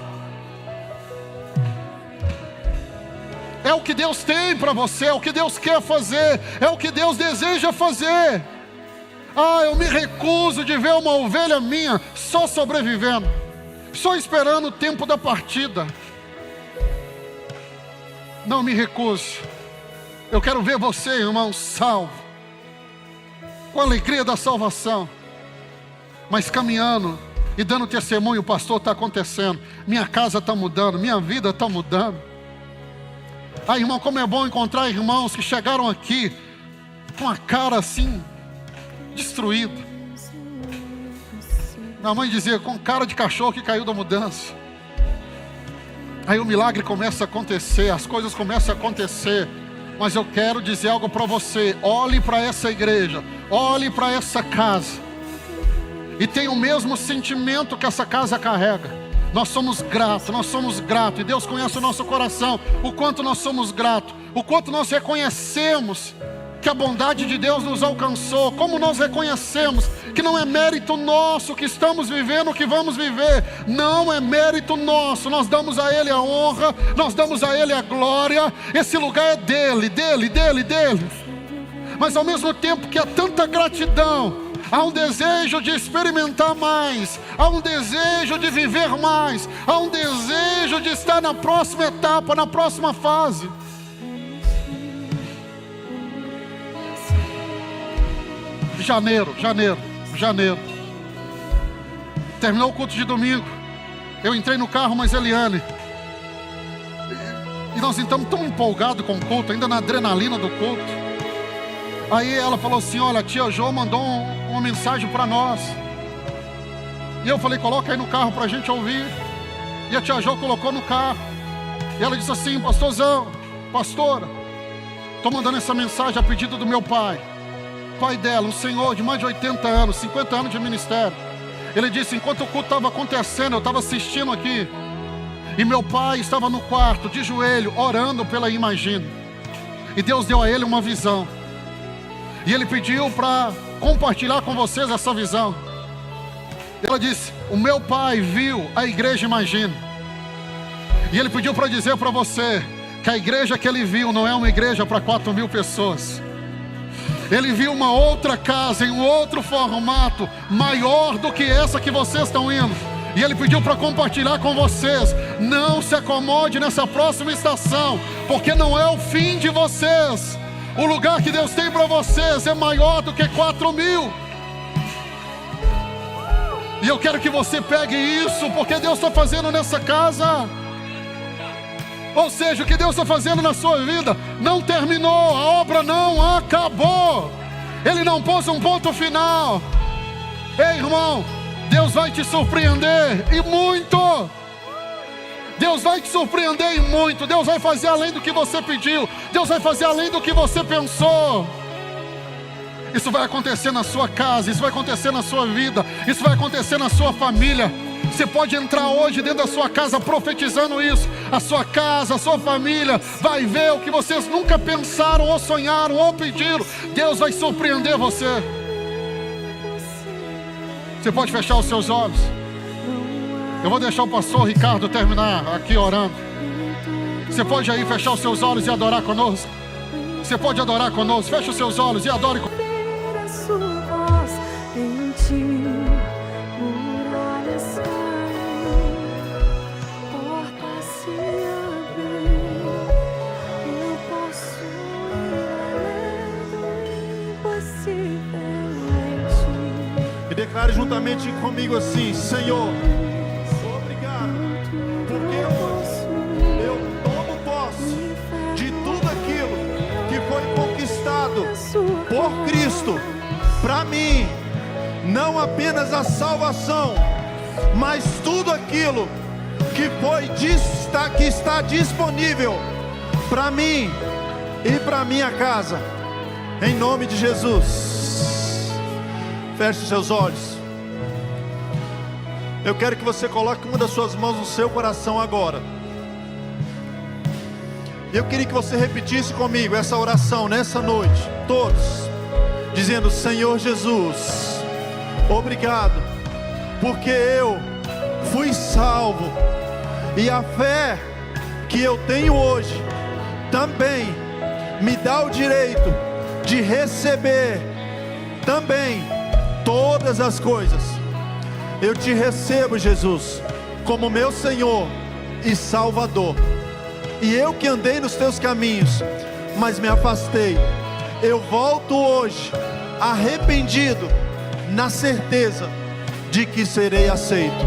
É o que Deus tem para você, é o que Deus quer fazer, é o que Deus deseja fazer. Ah, eu me recuso de ver uma ovelha minha só sobrevivendo, só esperando o tempo da partida. Não me recuso. Eu quero ver você, irmão, salvo, com a alegria da salvação, mas caminhando e dando testemunho. Pastor, está acontecendo, minha casa está mudando, minha vida está mudando. Ah, irmão, como é bom encontrar irmãos que chegaram aqui com a cara assim destruída. Minha mãe dizia: com cara de cachorro que caiu da mudança. Aí o milagre começa a acontecer, as coisas começam a acontecer. Mas eu quero dizer algo para você: olhe para essa igreja, olhe para essa casa, e tenha o mesmo sentimento que essa casa carrega. Nós somos gratos, e Deus conhece o nosso coração, o quanto nós somos gratos, o quanto nós reconhecemos que a bondade de Deus nos alcançou, como nós reconhecemos que não é mérito nosso que estamos vivendo, o que vamos viver, não é mérito nosso, nós damos a Ele a honra, nós damos a Ele a glória, esse lugar é dele, mas ao mesmo tempo que há tanta gratidão, há um desejo de experimentar mais, há um desejo de viver mais, há um desejo de estar na próxima etapa, na próxima fase. Janeiro. Terminou o culto de domingo. Eu entrei no carro, mas Eliane. E nós estamos tão empolgados com o culto, ainda na adrenalina do culto. Aí ela falou assim: olha, a tia Jo mandou uma mensagem para nós. E eu falei: coloca aí no carro para a gente ouvir. E a tia Jo colocou no carro. E ela disse assim: pastorzão, pastora, estou mandando essa mensagem a pedido do meu pai. Pai dela, um senhor de mais de 80 anos, 50 anos de ministério. Ele disse: enquanto o culto estava acontecendo, eu estava assistindo aqui, e meu pai estava no quarto, de joelho, orando pela Imagine. E Deus deu a ele uma visão. E ele pediu para compartilhar com vocês essa visão. Ela disse: o meu pai viu a igreja Imagine. E ele pediu para dizer para você que a igreja que ele viu não é uma igreja para 4.000 pessoas. Ele viu uma outra casa, em um outro formato, maior do que essa que vocês estão indo. E ele pediu para compartilhar com vocês. Não se acomode nessa próxima estação, porque não é o fim de vocês. O lugar que Deus tem para vocês é maior do que 4.000. E eu quero que você pegue isso, porque Deus está fazendo nessa casa. Ou seja, o que Deus está fazendo na sua vida não terminou, a obra não acabou. Ele não pôs um ponto final. Ei, irmão, Deus vai te surpreender e muito. Deus vai te surpreender e muito. Deus vai fazer além do que você pediu. Deus vai fazer além do que você pensou. Isso vai acontecer na sua casa, isso vai acontecer na sua vida, isso vai acontecer na sua família. Você pode entrar hoje dentro da sua casa profetizando isso. A sua casa, a sua família vai ver o que vocês nunca pensaram, ou sonharam, ou pediram. Deus vai surpreender você. Você pode fechar os seus olhos. Eu vou deixar o pastor Ricardo terminar aqui orando. Você pode aí fechar os seus olhos e adorar conosco. Você pode adorar conosco. Feche os seus olhos e adore conosco. Declare juntamente comigo assim: Senhor, obrigado, porque eu tomo posse de tudo aquilo que foi conquistado por Cristo para mim. Não apenas a salvação, mas tudo aquilo que está disponível para mim e para minha casa, em nome de Jesus. Feche os seus olhos. Eu quero que você coloque uma das suas mãos no seu coração agora. Eu queria que você repetisse comigo essa oração nessa noite, todos, dizendo: Senhor Jesus, obrigado, porque eu fui salvo, e a fé que eu tenho hoje também me dá o direito de receber também todas as coisas. Eu te recebo, Jesus, como meu Senhor e Salvador. E eu que andei nos teus caminhos, mas me afastei, eu volto hoje arrependido, na certeza de que serei aceito.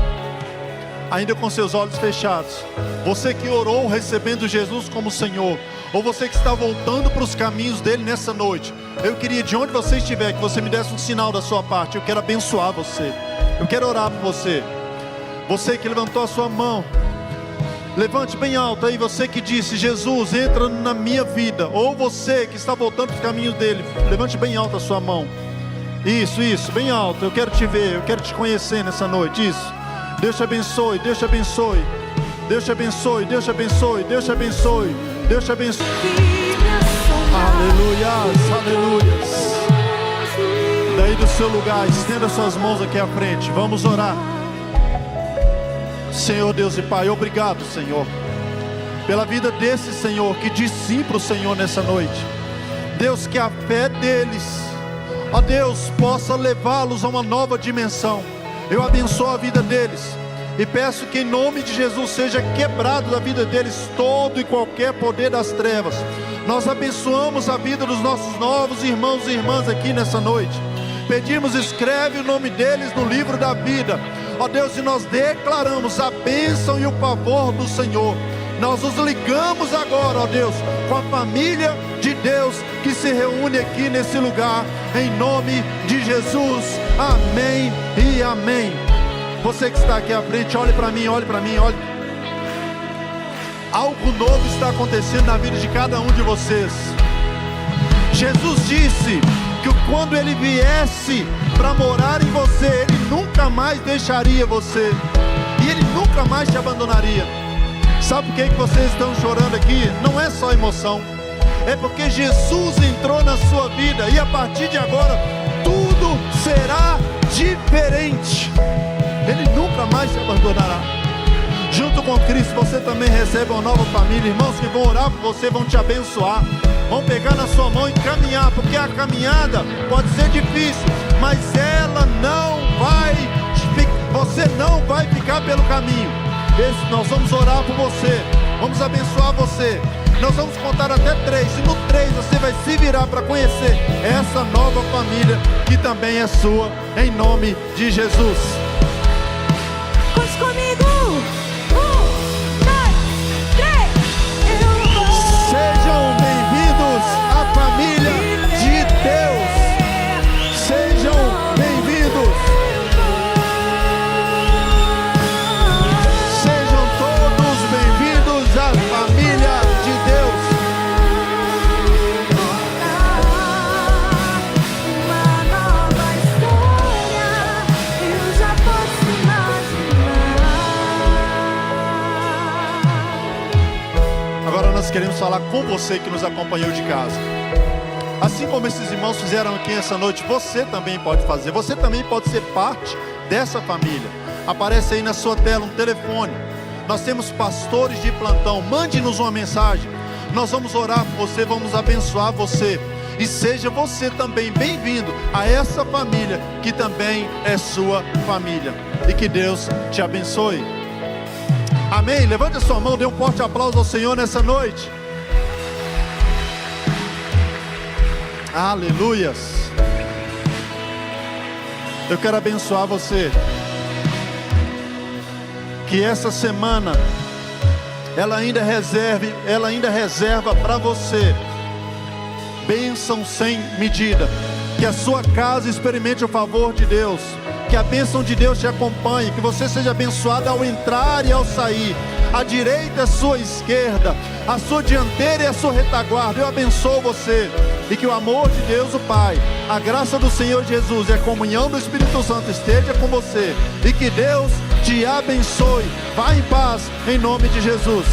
Ainda com seus olhos fechados, você que orou recebendo Jesus como Senhor, ou você que está voltando para os caminhos dele nessa noite, eu queria, de onde você estiver, que você me desse um sinal da sua parte. Eu quero abençoar você, eu quero orar por você. Você que levantou a sua mão, levante bem alto aí. Você que disse: Jesus, entra na minha vida. Ou você que está voltando para os caminhos dele, levante bem alto a sua mão. Isso, bem alto. Eu quero te ver, eu quero te conhecer nessa noite. Isso. Deus te abençoe, Deus te abençoe. Deus te abençoe, Deus te abençoe, Deus te abençoe, Deus te abençoe. Aleluias, aleluias. Daí do seu lugar, estenda suas mãos aqui à frente. Vamos orar. Senhor Deus e Pai, obrigado, Senhor, pela vida desse Senhor que diz sim para o Senhor nessa noite. Deus, que a fé deles, ó Deus, possa levá-los a uma nova dimensão. Eu abençoo a vida deles e peço que em nome de Jesus seja quebrado da vida deles todo e qualquer poder das trevas. Nós abençoamos a vida dos nossos novos irmãos e irmãs aqui nessa noite. Pedimos, escreve o nome deles no livro da vida, ó Deus, e nós declaramos a bênção e o favor do Senhor. Nós nos ligamos agora, ó Deus, com a família de Deus que se reúne aqui nesse lugar, em nome de Jesus, amém e amém. Você que está aqui à frente, olhe para mim, olhe. Algo novo está acontecendo na vida de cada um de vocês. Jesus disse que quando Ele viesse para morar em você, Ele nunca mais deixaria você, e Ele nunca mais te abandonaria. Sabe por que vocês estão chorando aqui? Não é só emoção, é porque Jesus entrou na sua vida, e a partir de agora, tudo será diferente. Ele nunca mais te abandonará. Junto com Cristo, você também recebe uma nova família. Irmãos que vão orar por você, vão te abençoar, vão pegar na sua mão e caminhar, porque a caminhada pode ser difícil, mas ela não vai, você não vai ficar pelo caminho. Nós vamos orar por você, vamos abençoar você. Nós vamos contar até 3, e no 3 você vai se virar para conhecer essa nova família que também é sua, em nome de Jesus. Conte comigo. 1, 2, 3. Eu vou. Sejam bem-vindos à família de Deus. Sejam bem-vindos. Sejam todos bem-vindos à família de Deus. Uma nova história, eu já posso imaginar. Agora nós queremos falar com você que nos acompanhou de casa. Assim como esses irmãos fizeram aqui essa noite, você também pode fazer. Você também pode ser parte dessa família. Aparece aí na sua tela um telefone. Nós temos pastores de plantão. Mande-nos uma mensagem. Nós vamos orar por você, vamos abençoar você. E seja você também bem-vindo a essa família que também é sua família. E que Deus te abençoe. Amém? Levante a sua mão, dê um forte aplauso ao Senhor nessa noite. Aleluias. Eu quero abençoar você. Que essa semana ela ainda reserva para você bênção sem medida. Que a sua casa experimente o favor de Deus. Que a bênção de Deus te acompanhe. Que você seja abençoado ao entrar e ao sair. A direita e a sua esquerda, a sua dianteira e a sua retaguarda. Eu abençoo você. E que o amor de Deus o Pai, a graça do Senhor Jesus e a comunhão do Espírito Santo esteja com você. E que Deus te abençoe. Vá em paz, em nome de Jesus.